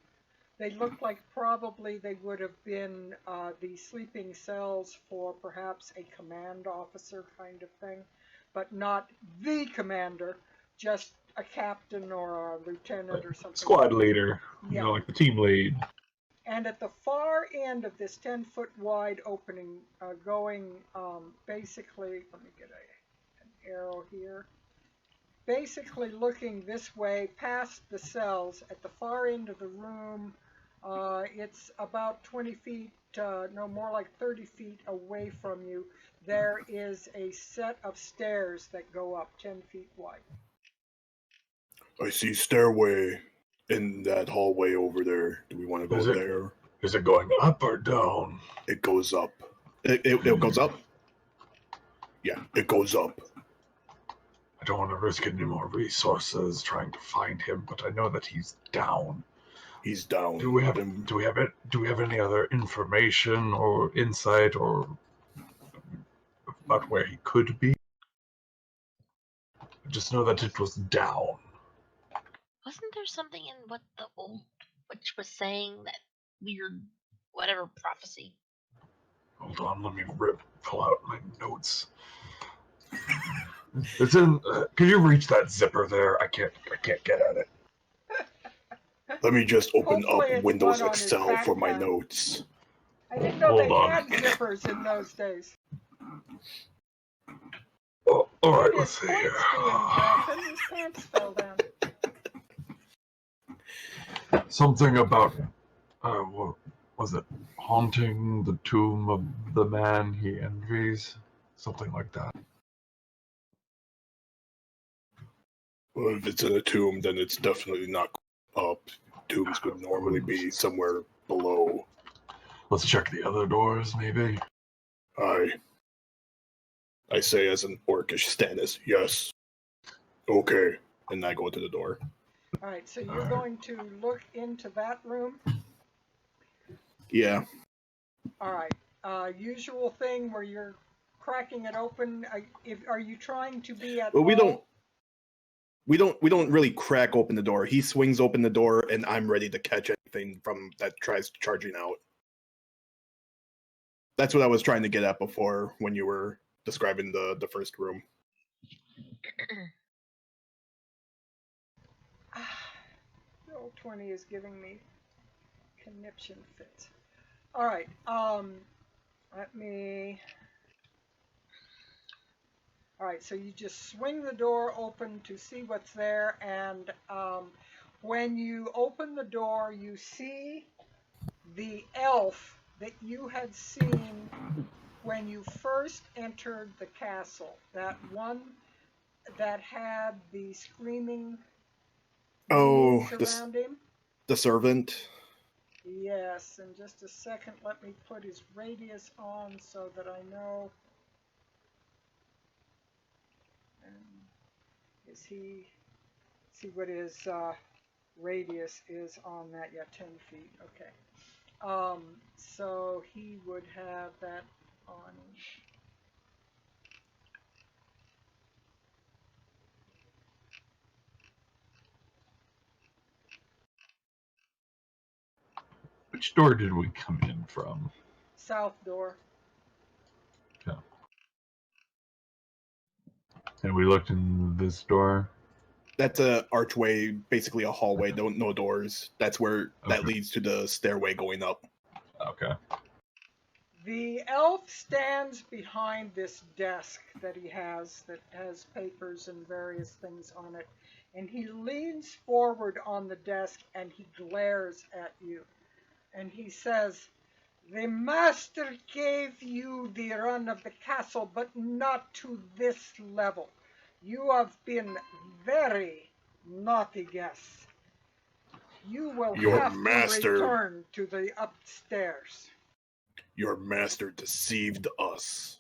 They look like probably they would have been the sleeping cells for perhaps a command officer kind of thing, but not the commander, just a captain or a lieutenant or something. Squad leader. Yeah. You know, like the team lead. And at the far end of this 10-foot wide opening, going basically, let me get an arrow here, basically looking this way past the cells, at the far end of the room, it's about 20 feet, no, more like 30 feet away from you, there is a set of stairs that go up 10 feet wide. I see stairway in that hallway over there. Do we want to go Is it- there? Is it going up or down? It goes up. It goes up? Yeah, it goes up. I don't want to risk any more resources trying to find him, but I know that he's down. He's down. Do we have any other information or insight or about where he could be? I just know that it was down. Wasn't there something in what the old witch was saying, that weird whatever prophecy? Hold on, let me pull out my notes. It's in. Can you reach that zipper there? I can't get at it. Let me just open Hopefully up it's Windows one on his Excel for my backpack. notes. I didn't know they Hold on. had zippers in those days. Oh, all right, What let's is see points here. doing, Jonathan? His pants fell down. Something about what was it? Haunting the tomb of the man he envies. Something like that. Well, if it's in a tomb, then it's definitely not up. Tombs would normally be somewhere below. Let's check the other doors, maybe. I say as an orcish Stannis, yes. Okay. And I go to the door. All right, so you're going to look into that room. Yeah. All right. Usual thing where you're cracking it open. Are you trying to be at? Well, we all... don't really crack open the door. He swings open the door, and I'm ready to catch anything from that tries charging out. That's what I was trying to get at before when you were describing the first room. Roll 20 is giving me conniption fits. All right. Let me. All right. So you just swing the door open to see what's there, and when you open the door, you see the elf that you had seen when you first entered the castle. That one that had the screaming minions around him. The servant. Yes, in just a second, let me put his radius on so that I know. Is he, see what his radius is on that? Yeah, 10 feet, okay. So he would have that on. Which door did we come in from? South door. Okay. And we looked in this door. That's a archway, basically a hallway. No doors. That's where that leads to the stairway going up. Okay. The elf stands behind this desk that he has that has papers and various things on it. And he leans forward on the desk and he glares at you. And he says, "The master gave you the run of the castle, but not to this level. You have been very naughty guests. You will have to return to the upstairs." Your master deceived us.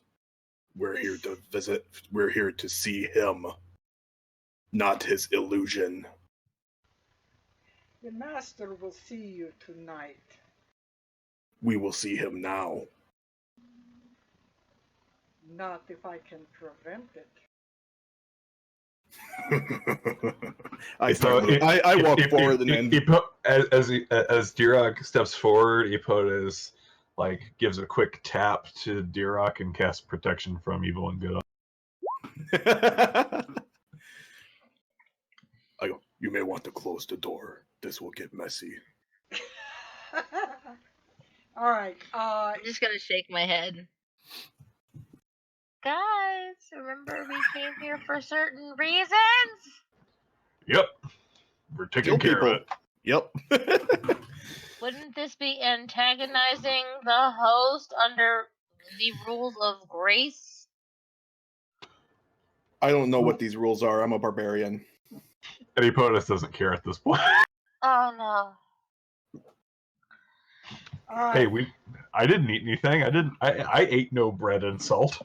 We're here to visit. We're here to see him, not his illusion. The master will see you tonight. We will see him now. Not if I can prevent it. I walk forward and then as Dirok steps forward, Epot gives a quick tap to Dirok and casts protection from evil and good. I go, "You may want to close the door. This will get messy." All right. I'm just gonna shake my head. Guys, remember we came here for certain reasons? Yep. We're taking care of it. Yep. Wouldn't this be antagonizing the host under the rules of grace? I don't know what these rules are. I'm a barbarian. Eddie POTUS doesn't care at this point. Oh no. Hey, I didn't eat anything. I ate no bread and salt.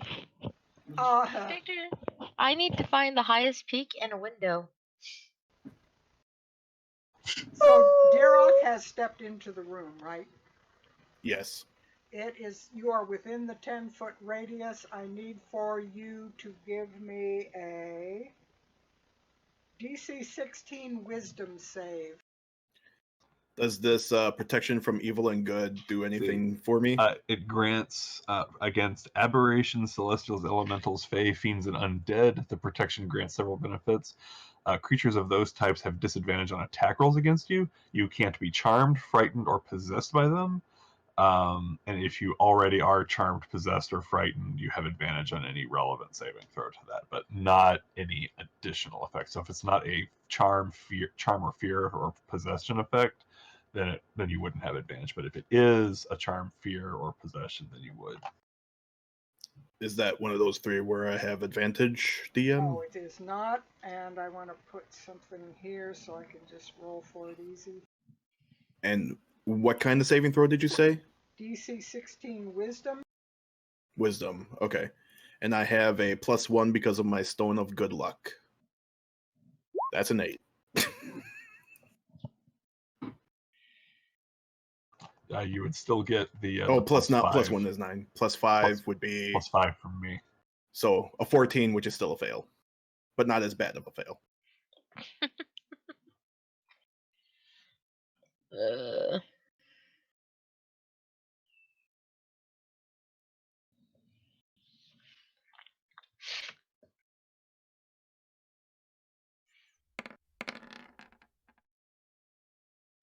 Victor, I need to find the highest peak and a window. So Dirok has stepped into the room, right? Yes. You are within the 10-foot radius. I need for you to give me a DC 16 wisdom save. Does this protection from evil and good do anything for me? It grants against aberrations, celestials, elementals, fae, fiends, and undead. The protection grants several benefits. Creatures of those types have disadvantage on attack rolls against you. You can't be charmed, frightened, or possessed by them. And if you already are charmed, possessed, or frightened, you have advantage on any relevant saving throw to that, but not any additional effects. So if it's not a charm or fear, or possession effect, then you wouldn't have advantage. But if it is a charm, fear, or possession, then you would. Is that one of those three where I have advantage, DM? No, it is not, and I want to put something here so I can just roll for it easy. And what kind of saving throw did you say? DC 16 wisdom. Wisdom, okay. And I have a +1 because of my Stone of Good Luck. That's an 8. You would still get the Oh, the plus not 5. plus 1 is 9. Plus 5 Plus- would be Plus 5 from me. so a 14, which is still a fail, but not as bad of a fail.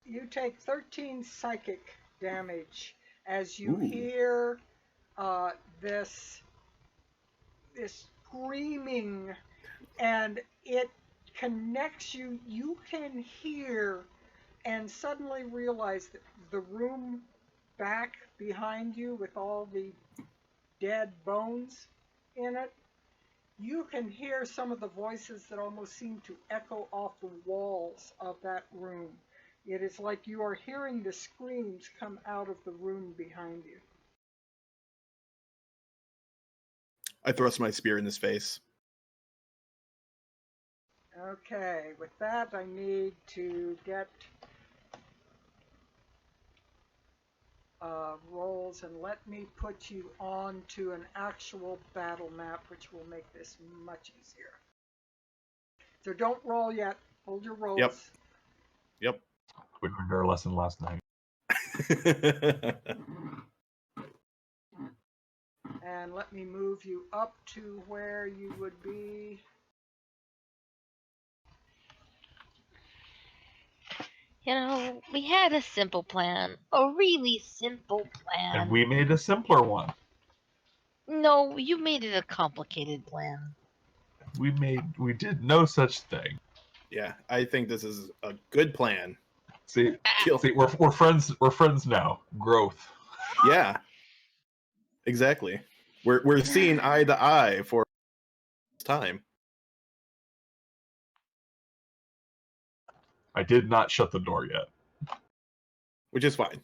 You take 13 psychic damage as you Ooh. hear this screaming, and it connects you. You can hear and suddenly realize that the room back behind you with all the dead bones in it, you can hear some of the voices that almost seem to echo off the walls of that room. It is like you are hearing the screams come out of the room behind you. I thrust my spear in his face. Okay, with that I need to get rolls, and let me put you onto an actual battle map, which will make this much easier. So don't roll yet. Hold your rolls. Yep. We learned our lesson last night. And let me move you up to where you would be. You know, we had a simple plan. A really simple plan. And we made a simpler one. No, you made it a complicated plan. We did no such thing. Yeah, I think this is a good plan. See, Kill. we're friends. We're friends now. Growth. Yeah. Exactly. We're seeing eye to eye for time. I did not shut the door yet. Which is fine.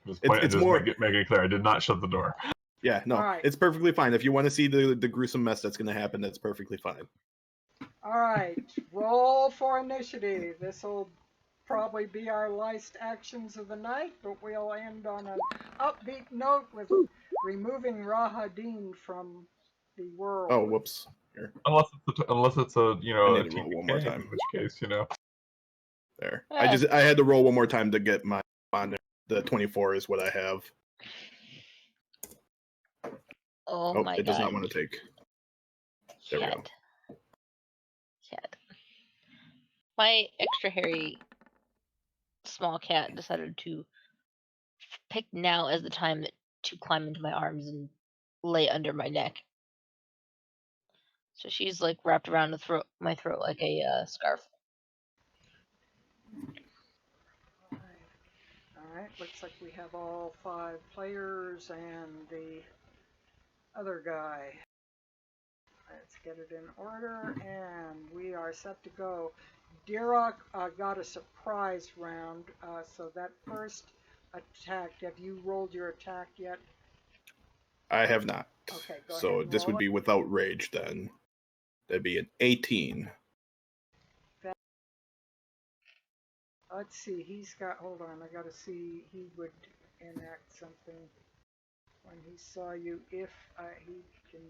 Just more- making it clear. I did not shut the door. Yeah, no, All right. it's perfectly fine. If you want to see the gruesome mess that's going to happen, that's perfectly fine. All right, roll for initiative. This will probably be our last actions of the night, but we'll end on an upbeat note with removing Rahadin from the world. Oh, whoops. Here, Unless it's a I a need to roll TPK, one more time. in which case there. Ah. I had to roll one more time to get my on. The 24 is what I have. Oh Oh, my it god. does not want to take. There we go. Cat. My extra hairy small cat decided to pick now as the time to climb into my arms and lay under my neck. So she's like wrapped around my throat like a scarf. All right, looks like we have all 5 players and the other guy. Let's get it in order, and we are set to go. Dirok got a surprise round, so that first attack, have you rolled your attack yet? I have not. Okay, go So ahead and this roll would it. be without rage then. That'd be an 18. Let's see, he's got, hold on, I gotta see, he would enact something when he saw you, if he can,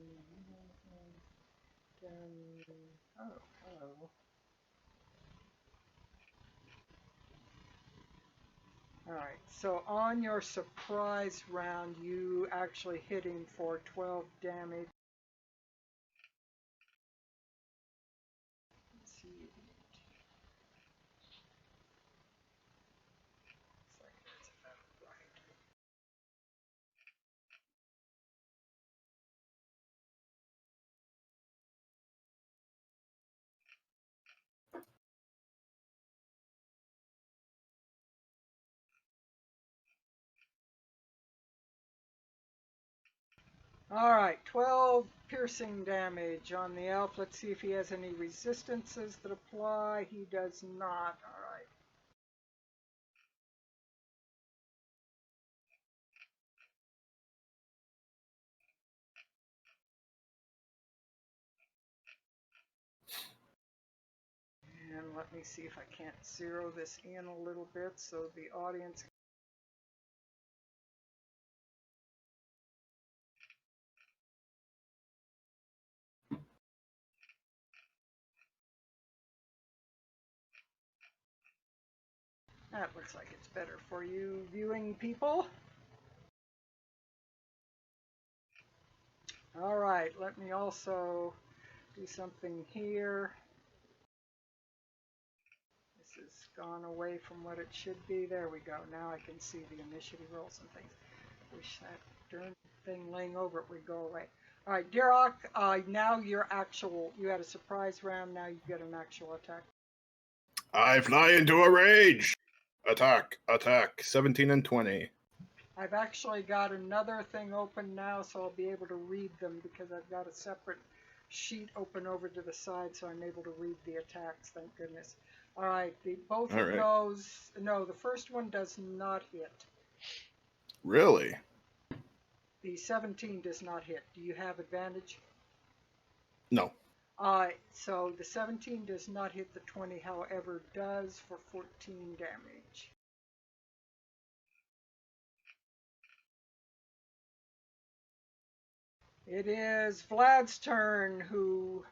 oh, hello. Alright, so on your surprise round, you actually hit him for 12 damage. Let's see. Looks like that's about right. Alright, 12 piercing damage on the elf. Let's see if he has any resistances that apply. He does not. Alright. And let me see if I can't zero this in a little bit so the audience. That looks like it's better for you viewing people. All right, let me also do something here. This has gone away from what it should be. There we go. Now I can see the initiative rolls and things. Wish that darn thing laying over it would go away. All right, Dirok, now you're actual. You had a surprise round. Now you get an actual attack. I fly into a rage. Attack, attack. 17 and 20. I've actually got another thing open now, so I'll be able to read them because I've got a separate sheet open over to the side, so I'm able to read the attacks. Thank goodness. All right, both of those. No, the first one does not hit. Really? The 17 does not hit. Do you have advantage? No. So the 17 does not hit the 20, however, does for 14 damage. It is Vlad's turn, who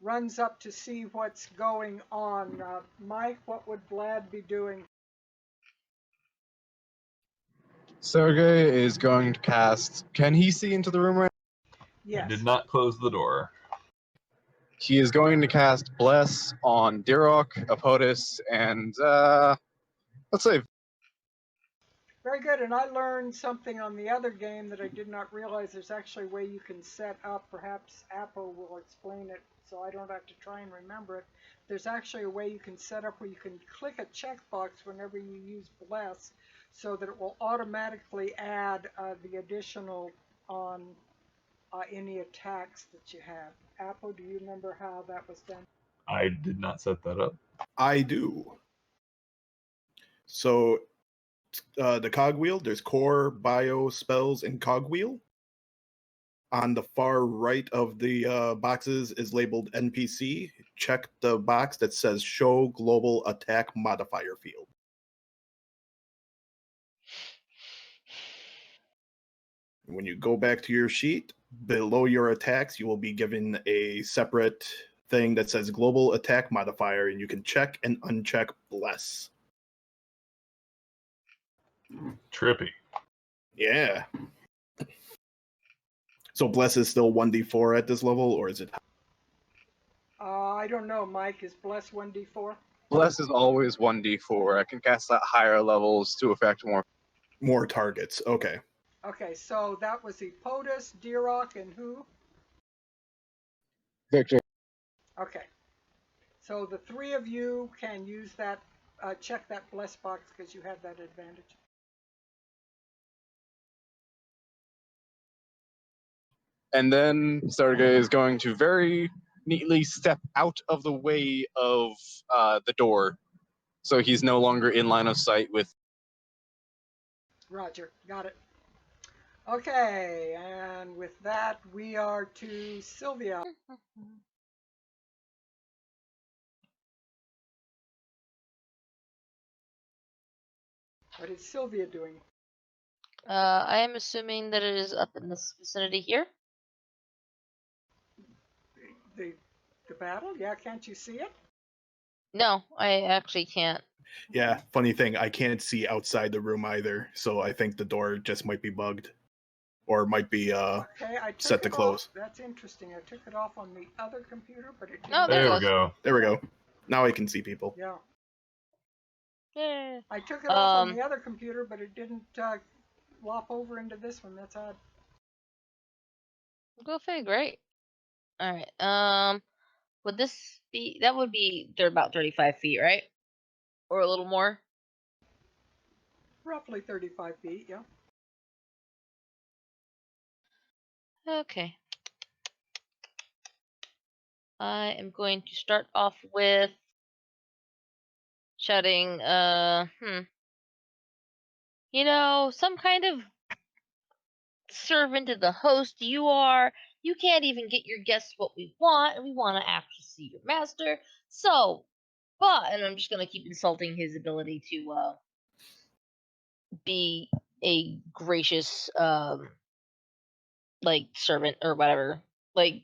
runs up to see what's going on. Mike, what would Vlad be doing? Sergei is going to cast. Can he see into the room right Yes. I did not close the door. He is going to cast Bless on Dirok, Apotis, and let's say Very good, and I learned something on the other game that I did not realize. There's actually a way you can set up, perhaps Apo will explain it so I don't have to try and remember it. There's actually a way you can set up where you can click a checkbox whenever you use Bless so that it will automatically add the additional on any attacks that you have. Apo, do you remember how that was done? I did not set that up. I do. So the cogwheel, there's core, bio, spells, and cogwheel. On the far right of the boxes is labeled NPC. Check the box that says Show Global Attack Modifier Field. When you go back to your sheet, below your attacks, you will be given a separate thing that says Global Attack Modifier, and you can check and uncheck Bless. Trippy. Yeah. So Bless is still 1d4 at this level, or is it? I don't know, Mike. Is Bless 1d4? Bless is always 1d4. I can cast at higher levels to affect More targets. Okay. Okay, so that was the POTUS, Dirok, and who? Victor. Okay. So the three of you can use that, check that Bless box because you have that advantage. And then Sergei is going to very neatly step out of the way of the door, so he's no longer in line of sight with. Roger, got it. Okay, and with that, we are to Sylvia. What is Sylvia doing? I am assuming that it is up in this vicinity here. The battle? Yeah, can't you see it? No, I actually can't. Yeah, funny thing, I can't see outside the room either, so I think the door just might be bugged. Or might be okay, I took set to it close. Off. That's interesting. I took it off on the other computer, but it didn't. Oh, there we go. There we go. Now I can see people. Yeah. Yeah. I took it off on the other computer, but it didn't lop over into this one. That's odd. Go fig, right? All right. Would this be? That would be. They're about 35 feet, right? Or a little more. Roughly 35 feet. Yeah. Okay. I am going to start off with shouting, some kind of servant of the host you are. You can't even get your guests what we want, and we want to actually see your master. So, But, and I'm just gonna keep insulting his ability to be a gracious like servant or whatever. Like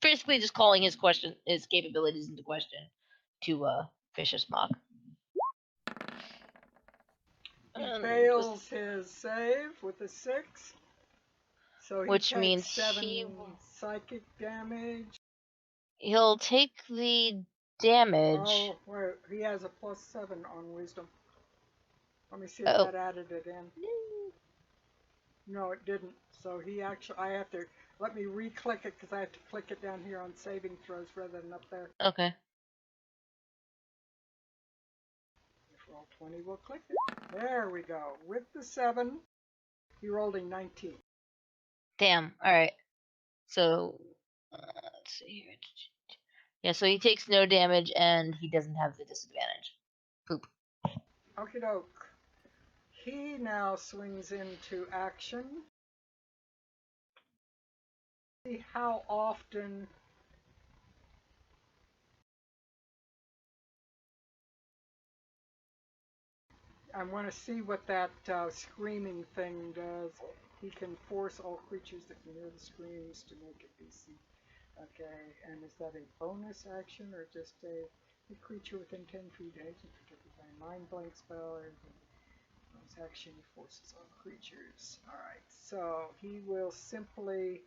basically just calling his capabilities into question to vicious mock. He And fails his save with a 6. So he which takes means 7 psychic damage. he'll take the damage. Oh, wait, he has a +7 on wisdom. Let me see if Oh. that added it in. No, it didn't. So he actually, I have to, let me re-click it because I have to click it down here on saving throws rather than up there. Okay. If Roll20 will click it. There we go. With the 7, he rolled a 19. Damn. All right. So let's see here. Yeah. So he takes no damage and he doesn't have the disadvantage. Poop. Okie doke. He now swings into action. See how often I want to see what that screaming thing does. He can force all creatures that can hear the screams to make a DC. Okay, and is that a bonus action or just a creature within 10 feet is protected by a mind blank spell or bonus action forces all creatures? Alright, so he will simply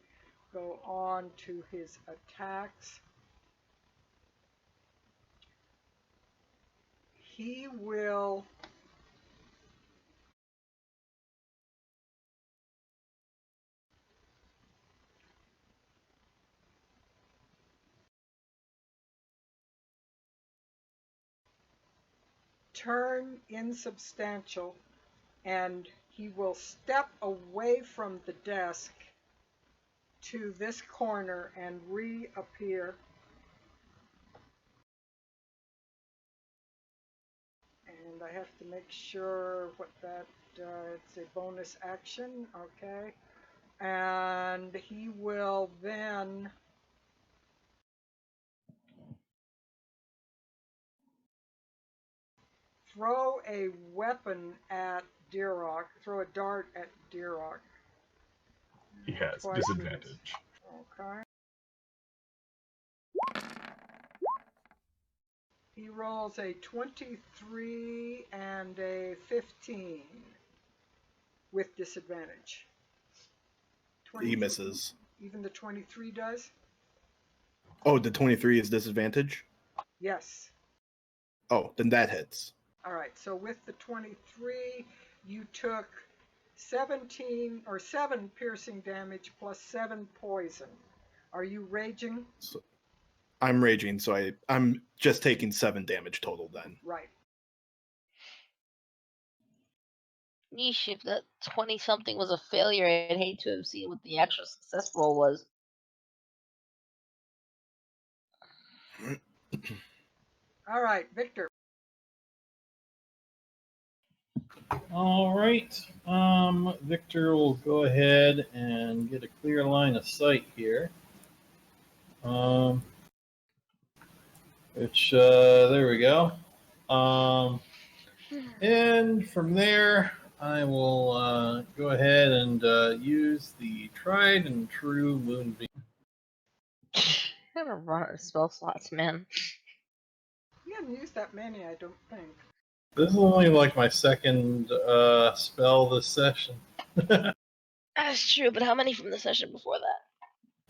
go on to his attacks. He will turn insubstantial and he will step away from the desk to this corner and reappear. And I have to make sure what that, it's a bonus action, okay. And he will then throw a weapon at Deerrock, throw a dart at Deerrock. He has Twice disadvantage. Okay. He rolls a 23 and a 15 with disadvantage. He misses. Even the 23 does? Oh, the 23 is disadvantage? Yes. Oh, then that hits. All right, so with the 23, you took 17 or 7 piercing damage plus 7 poison. Are you raging? So, I'm raging, so I'm just taking 7 damage total then. Right. Yeesh, if that 20-something was a failure, I'd hate to have seen what the actual success roll was. All right, Victor. All right. Victor will go ahead and get a clear line of sight here. There we go. And from there, I will go ahead and use the tried and true Moonbeam. Gotta run out of spell slots, man. You haven't used that many, I don't think. This is only like my second spell this session. That's true, but how many from the session before that?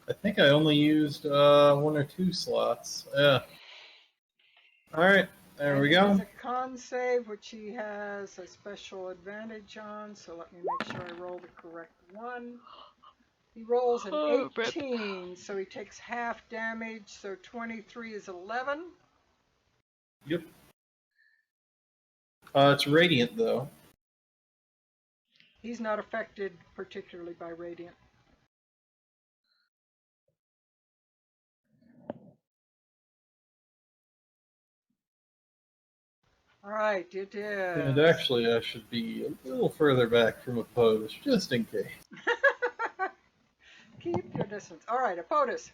I think I only used 1 or 2 slots. Yeah. All right. There we go. It's a con save, which he has a special advantage on, so let me make sure I roll the correct one. He rolls an 18, so he takes half damage, so 23 is 11. Yep. It's radiant, though. He's not affected particularly by radiant. All right, it is. And actually, I should be a little further back from Opposed, just in case. Keep your distance. All right, Opposed.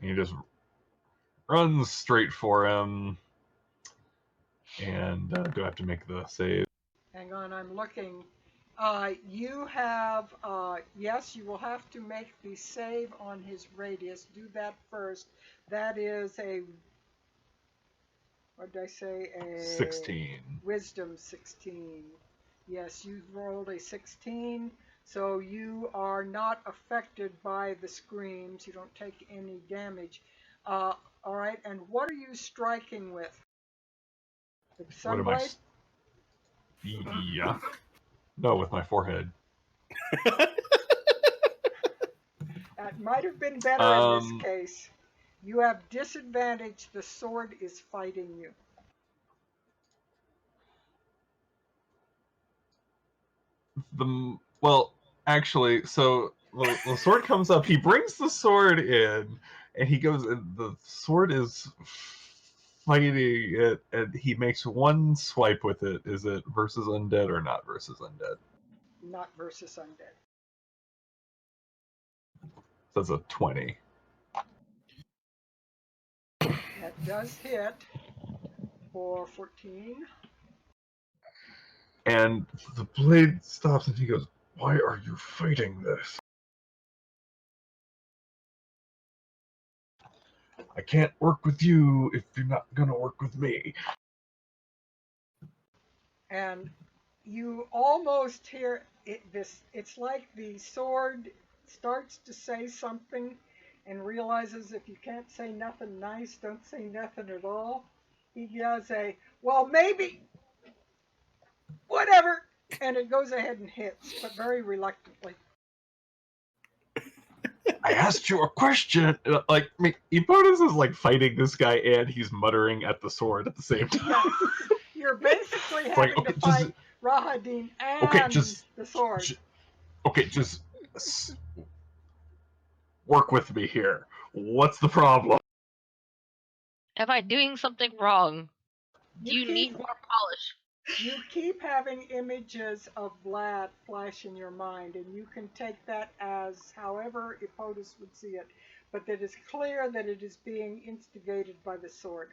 He just runs straight for him. And do I have to make the save? Hang on, I'm looking. You have, yes, you will have to make the save on his radius. Do that first. That is a, what did I say? A 16. Wisdom 16. Yes, you rolled a 16, so you are not affected by the screams. You don't take any damage. All right, and what are you striking with? The What am I? sunblade? Yeah. No, with my forehead. That might have been better in this case. You have disadvantage. The sword is fighting you. Well, actually, so the sword comes up. He brings the sword in, and he goes. And the sword is fighting it, and he makes one swipe with it. Is it versus undead or not versus undead? Not versus undead. So that's a 20. That does hit for 14. And the blade stops, and he goes, "Why are you fighting this? I can't work with you if you're not gonna work with me." And you almost hear it, it's like the sword starts to say something and realizes if you can't say nothing nice, don't say nothing at all. He does a, well, maybe, whatever, and it goes ahead and hits, but very reluctantly. I asked you a question. Like, I mean, Epotus is like fighting this guy, and he's muttering at the sword at the same time. Yes. You're basically having okay, to fight Rahadin and the sword. Just work with me here. What's the problem? Am I doing something wrong? Do you keep- need more polish? You keep having images of Vlad flash in your mind, and you can take that as however Epotus would see it, but that is clear that it is being instigated by the sword.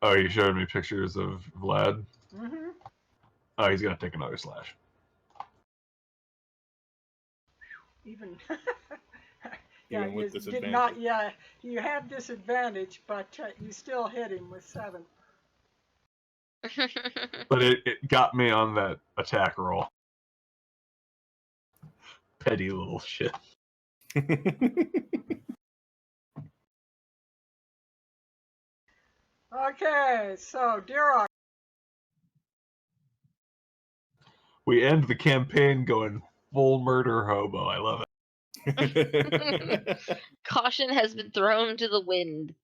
Oh, you showed me pictures of Vlad? Mm-hmm. Oh, he's gonna take another slash. Even Even you with disadvantage. did not. Yeah, you had disadvantage, but you still hit him with 7. But it got me on that attack roll. Petty little shit. Okay, so Dirok. We end the campaign going full murder hobo. I love it. Caution has been thrown to the wind.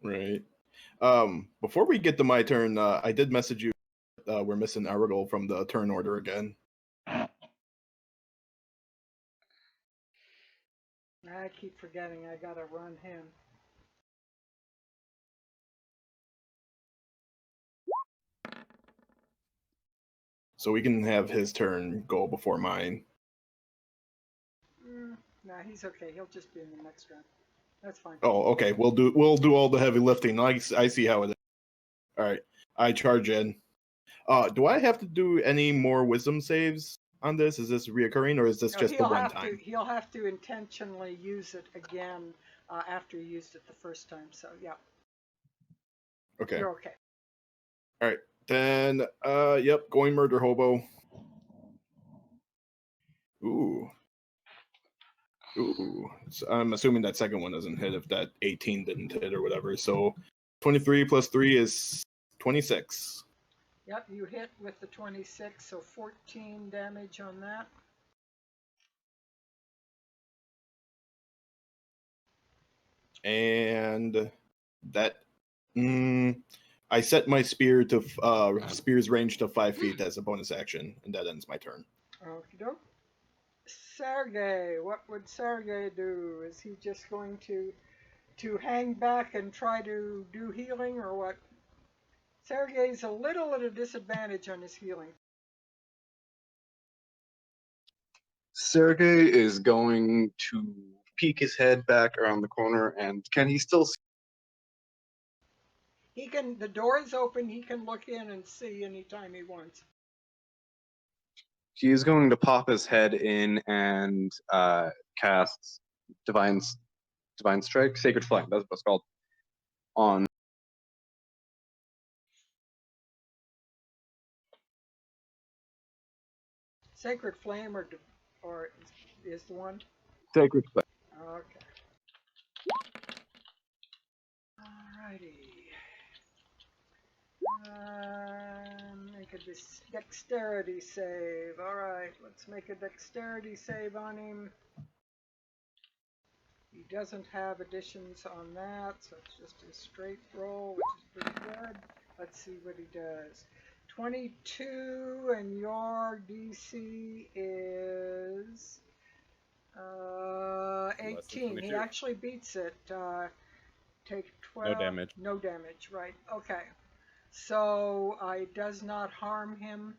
Right. Before we get to my turn, I did message you. We're missing Aragol from the turn order again. I keep forgetting I gotta run him. So we can have his turn go before mine. No, he's okay. He'll just be in the next round. That's fine. Oh, okay. We'll do all the heavy lifting. I see how it is. All right. I charge in. Do I have to do any more wisdom saves on this? Is this reoccurring, or is this just the one time? He'll have to intentionally use it again after he used it the first time. So yeah. Okay. You're okay. All right. Then, yep, going murder hobo. Ooh. So I'm assuming that second one doesn't hit if that 18 didn't hit or whatever. So 23 plus 3 is 26. Yep, you hit with the 26, so 14 damage on that. And that, I set my spear to spear's range to 5 feet as a bonus action, and that ends my turn. Okie doke. Sergei, what would Sergei do? Is he just going to hang back and try to do healing, or what? Sergei's a little at a disadvantage on his healing. Sergei is going to peek his head back around the corner, and can he still see? He can. The door is open. He can look in and see anytime he wants. He is going to pop his head in and cast Divine Strike, Sacred Flame. That's what it's called. On Sacred Flame or is the one? Sacred Flame. Okay. Alrighty. Make a dexterity save. Alright, let's make a dexterity save on him. He doesn't have additions on that, so it's just a straight roll, which is pretty good. Let's see what he does. 22, and your DC is 18. He actually beats it. Take 12. No damage. No damage, right. Okay. So it does not harm him.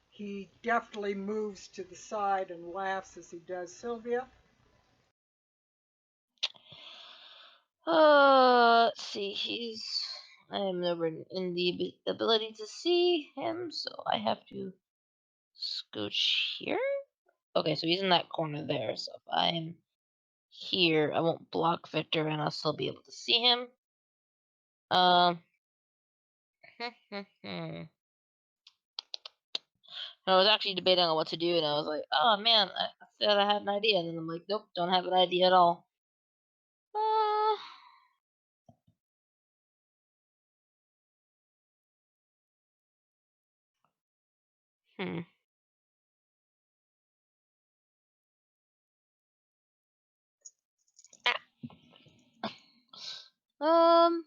He deftly moves to the side and laughs as he does. Sylvia? Let's see. I am never in the ability to see him, so I have to scooch here. Okay, so he's in that corner there. So if I'm here, I won't block Victor, and I'll still be able to see him. I was actually debating on what to do, and I was like, "Oh man, I thought I had an idea," and then I'm like, "Nope, don't have an idea at all." Hmm. Um.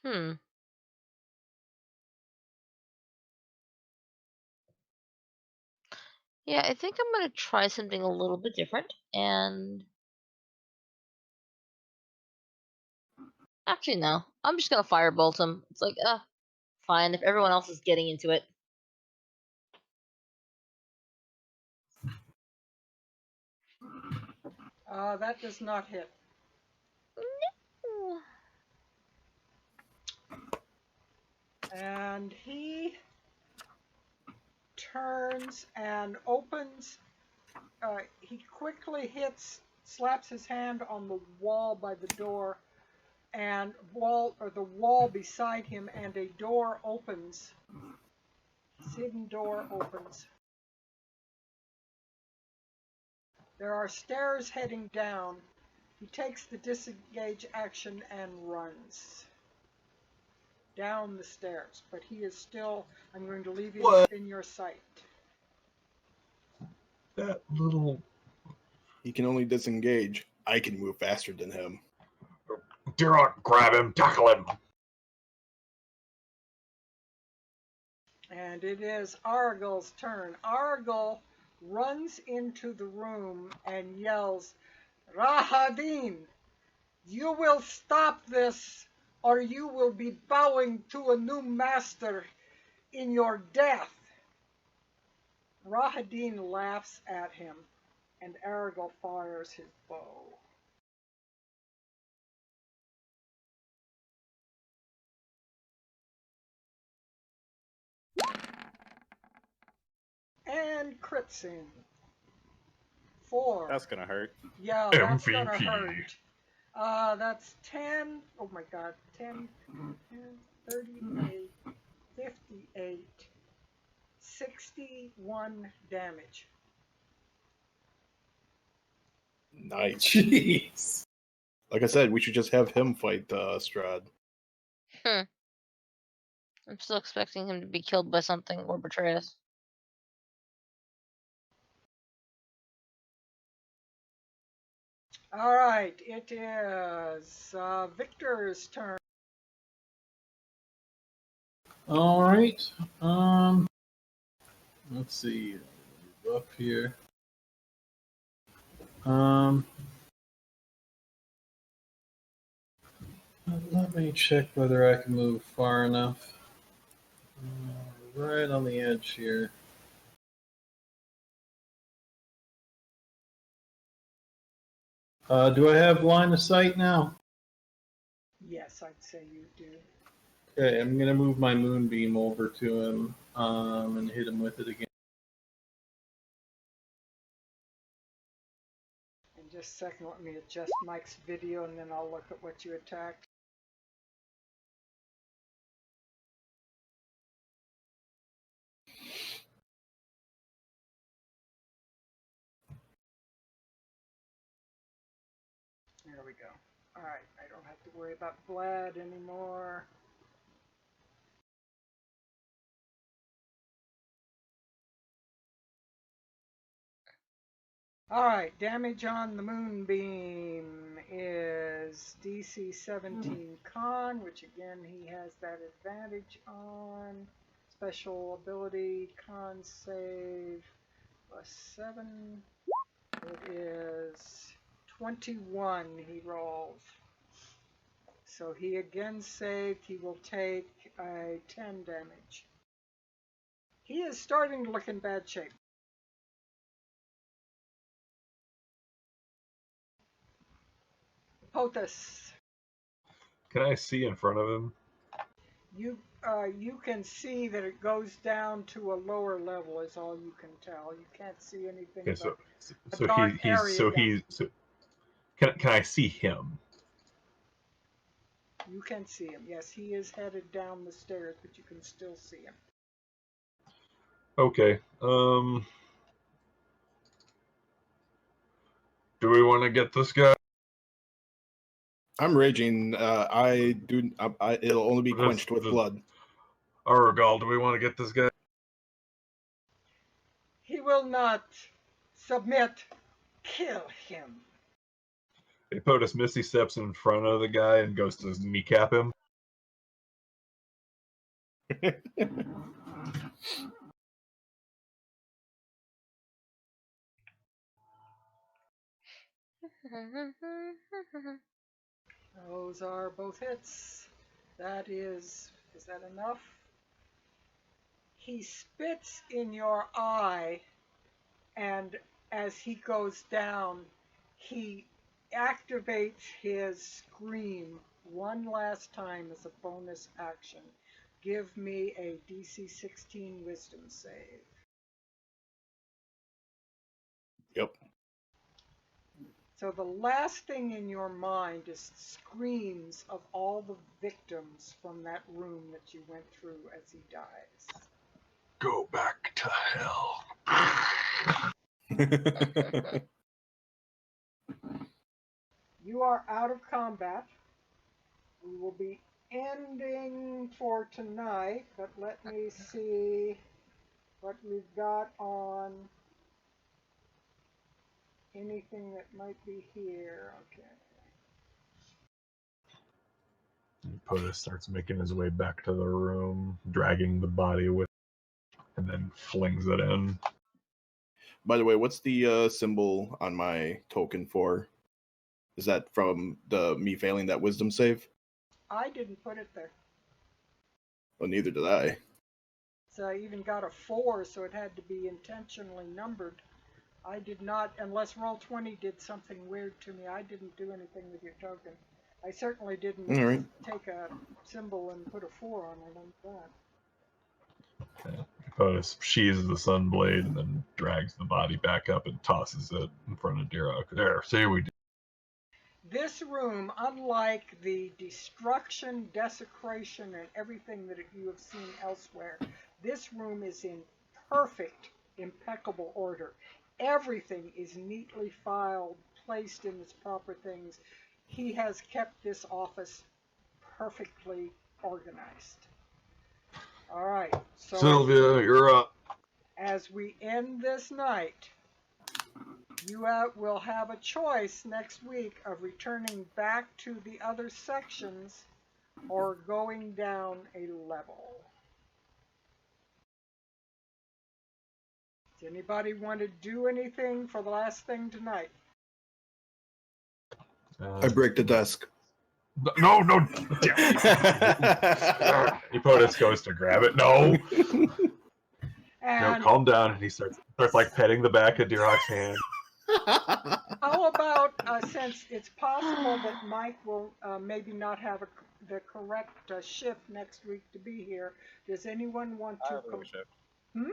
Hmm. Yeah, I think I'm gonna try something a little bit different, and actually no, I'm just gonna firebolt him. It's like, fine if everyone else is getting into it. That does not hit. No. And he turns and opens. He quickly slaps his hand on the wall by the door, and the wall beside him, and a door opens. His hidden door opens. There are stairs heading down. He takes the disengage action and runs down the stairs, but he is still. I'm going to leave him within your sight. That little. He can only disengage. I can move faster than him. Durant, grab him, tackle him. And it is Argyl's turn. Argyl runs into the room and yells, "Rahadin, you will stop this, or you will be bowing to a new master in your death." Rahadin laughs at him, and Argyl fires his bow. And crits in. 4. That's gonna hurt. Yeah, that's gonna MVP. hurt. That's 10. Oh my god. 10, 38, 58, 61 damage. Nice. Jeez. Like I said, we should just have him fight Strahd. I'm still expecting him to be killed by something or betray us. All right, it is Victor's turn. All right. Let's see. Move up here. Let me check whether I can move far enough. Right on the edge here. Do I have line of sight now? Yes, I'd say you do. Okay, I'm gonna move my moonbeam over to him and hit him with it again. In just a second, let me adjust Mike's video and then I'll look at what you attacked. There we go. Alright, I don't have to worry about Vlad anymore. Alright, damage on the moonbeam is DC 17 con, which again he has that advantage on. Special ability con save +7. It is 21 he rolls. So he again saved. He will take a 10 damage. He is starting to look in bad shape. Pothos. Can I see in front of him? You can see that it goes down to a lower level is all you can tell. You can't see anything. Okay, so can I see him? You can see him. Yes, he is headed down the stairs, but you can still see him. Okay. Do we want to get this guy? I'm raging. It'll only be quenched with blood. Aragal, do we want to get this guy? He will not submit. Kill him. Hey, POTUS, Misty steps in front of the guy and goes to kneecap him. Those are both hits. That is that enough? He spits in your eye, and as he goes down, he activates his scream one last time as a bonus action. Give me a DC 16 wisdom save. Yep. So the last thing in your mind is screams of all the victims from that room that you went through as he dies. Go back to hell. You are out of combat. We will be ending for tonight, but let me see what we've got on anything that might be here. Okay. POTUS starts making his way back to the room, dragging the body with him, and then flings it in. By the way, what's the symbol on my token for? Is that from me failing that wisdom save? I didn't put it there. Well, neither did I. So I even got a 4, so it had to be intentionally numbered. I did not, unless Roll20 did something weird to me, I didn't do anything with your token. I certainly didn't take a symbol and put a 4 on it like that. Okay. POTUS sheathes the sunblade and then drags the body back up and tosses it in front of Dirok. There, see we did. This room, unlike the destruction, desecration, and everything that you have seen elsewhere, this room is in perfect, impeccable order. Everything is neatly filed, placed in its proper things. He has kept this office perfectly organized. All right. So Sylvia, you're up. as we end this night, you will have a choice next week of returning back to the other sections or going down a level. Does anybody want to do anything for the last thing tonight? I break the desk. No. POTUS goes to grab it. No. And No, calm down. And he starts like petting the back of Dirok's hand. How about, since it's possible that Mike will maybe not have the correct shift next week to be here, does anyone want I to? have a shift. Hmm?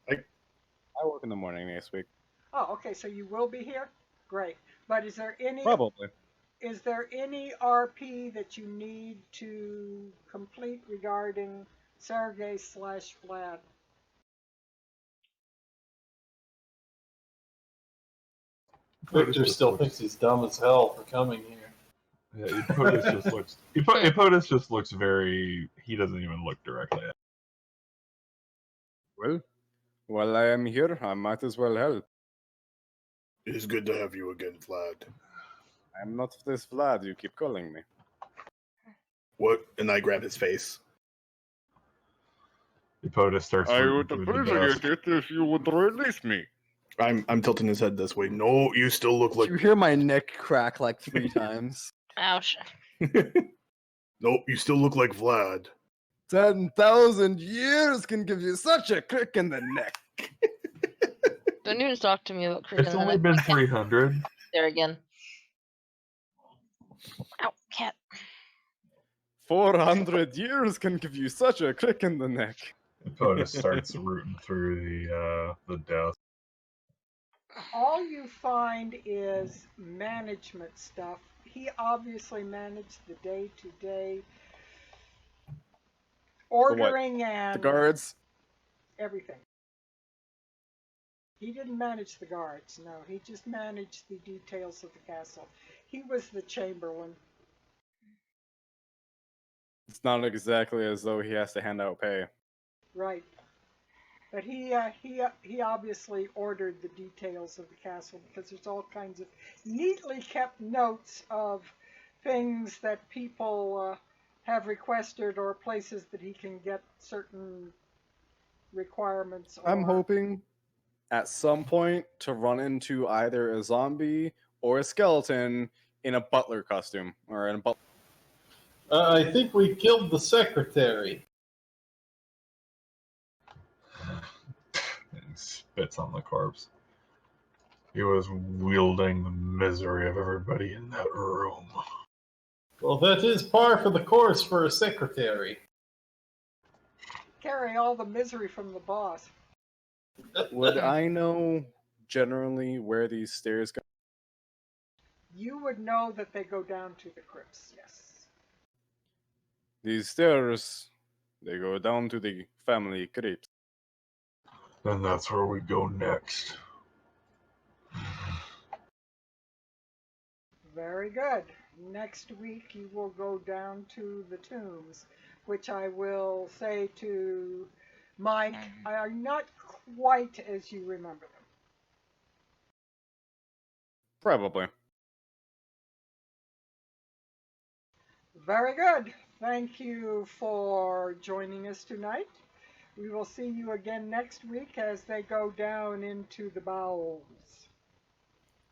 I work in the morning next week. Oh, okay. So you will be here. Great. But is there any? Probably. Is there any RP that you need to complete regarding Sergei / Vlad? Victor still thinks he's dumb as hell for coming here. Yeah, Epotus just looks. Epotus just looks very. He doesn't even look directly at. Well, while I am here, I might as well help. It is good to have you again, Vlad. I'm not this Vlad you keep calling me. What? And I grab his face. Epotus starts. I rooting would through the appreciate desk. it if you would release me. I'm tilting his head this way. No, you still look Did like. you hear my neck crack like 3 times? Ouch. Nope, you still look like Vlad. 10,000 years can give you such a kick in the neck. Don't even talk to me about cricket. It's only been 300. There again. Ow, cat. 400 years can give you such a kick in the neck. Epotus starts rooting through the desk. All you find is management stuff. He obviously managed the day-to-day ordering and The guards? everything. He didn't manage the guards, no. He just managed the details of the castle. He was the chamberlain. It's not exactly as though he has to hand out pay. Right. But he obviously ordered the details of the castle because there's all kinds of neatly kept notes of things that people have requested or places that he can get certain requirements. I'm or- hoping at some point to run into either a zombie or a skeleton in a butler costume or in a butler. I think we killed the secretary. And he spits on the corpse. He was wielding the misery of everybody in that room. Well, that is par for the course for a secretary. Carry all the misery from the boss. Would I know generally where these stairs go? You would know that they go down to the crypts, yes. These stairs, they go down to the family crypt. And that's where we go next. Very good. Next week you will go down to the tombs, which I will say to Mike are not quite as you remember them. Probably. Very good. Thank you for joining us tonight. We will see you again next week as they go down into the bowels.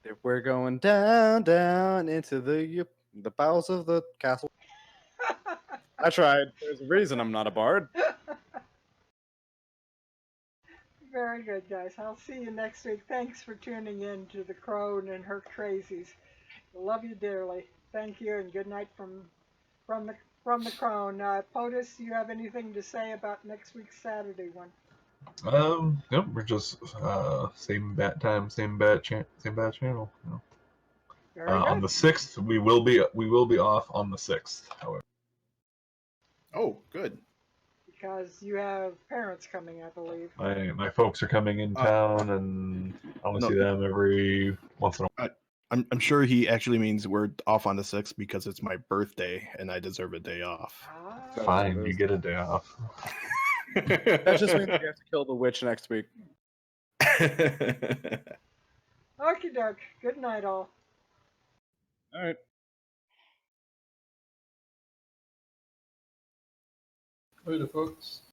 If we're going down into the bowels of the castle. I tried. There's a reason I'm not a bard. Very good, guys. I'll see you next week. Thanks for tuning in to the Crone and her crazies. Love you dearly. Thank you, and good night from the Crone. POTUS, you have anything to say about next week's Saturday one? Nope, we're just same bat time, same bat channel. You know. Very good. On the 6th, we will be off on the 6th. However, Oh, good. Because you have parents coming, I believe. my folks are coming in town, and I want to see them every once in a while. I'm sure he actually means we're off on the 6th because it's my birthday and I deserve a day off. Ah, Fine, you get a day off. That just means we have to kill the witch next week. okie doke. Good night, all. All right. Later, folks.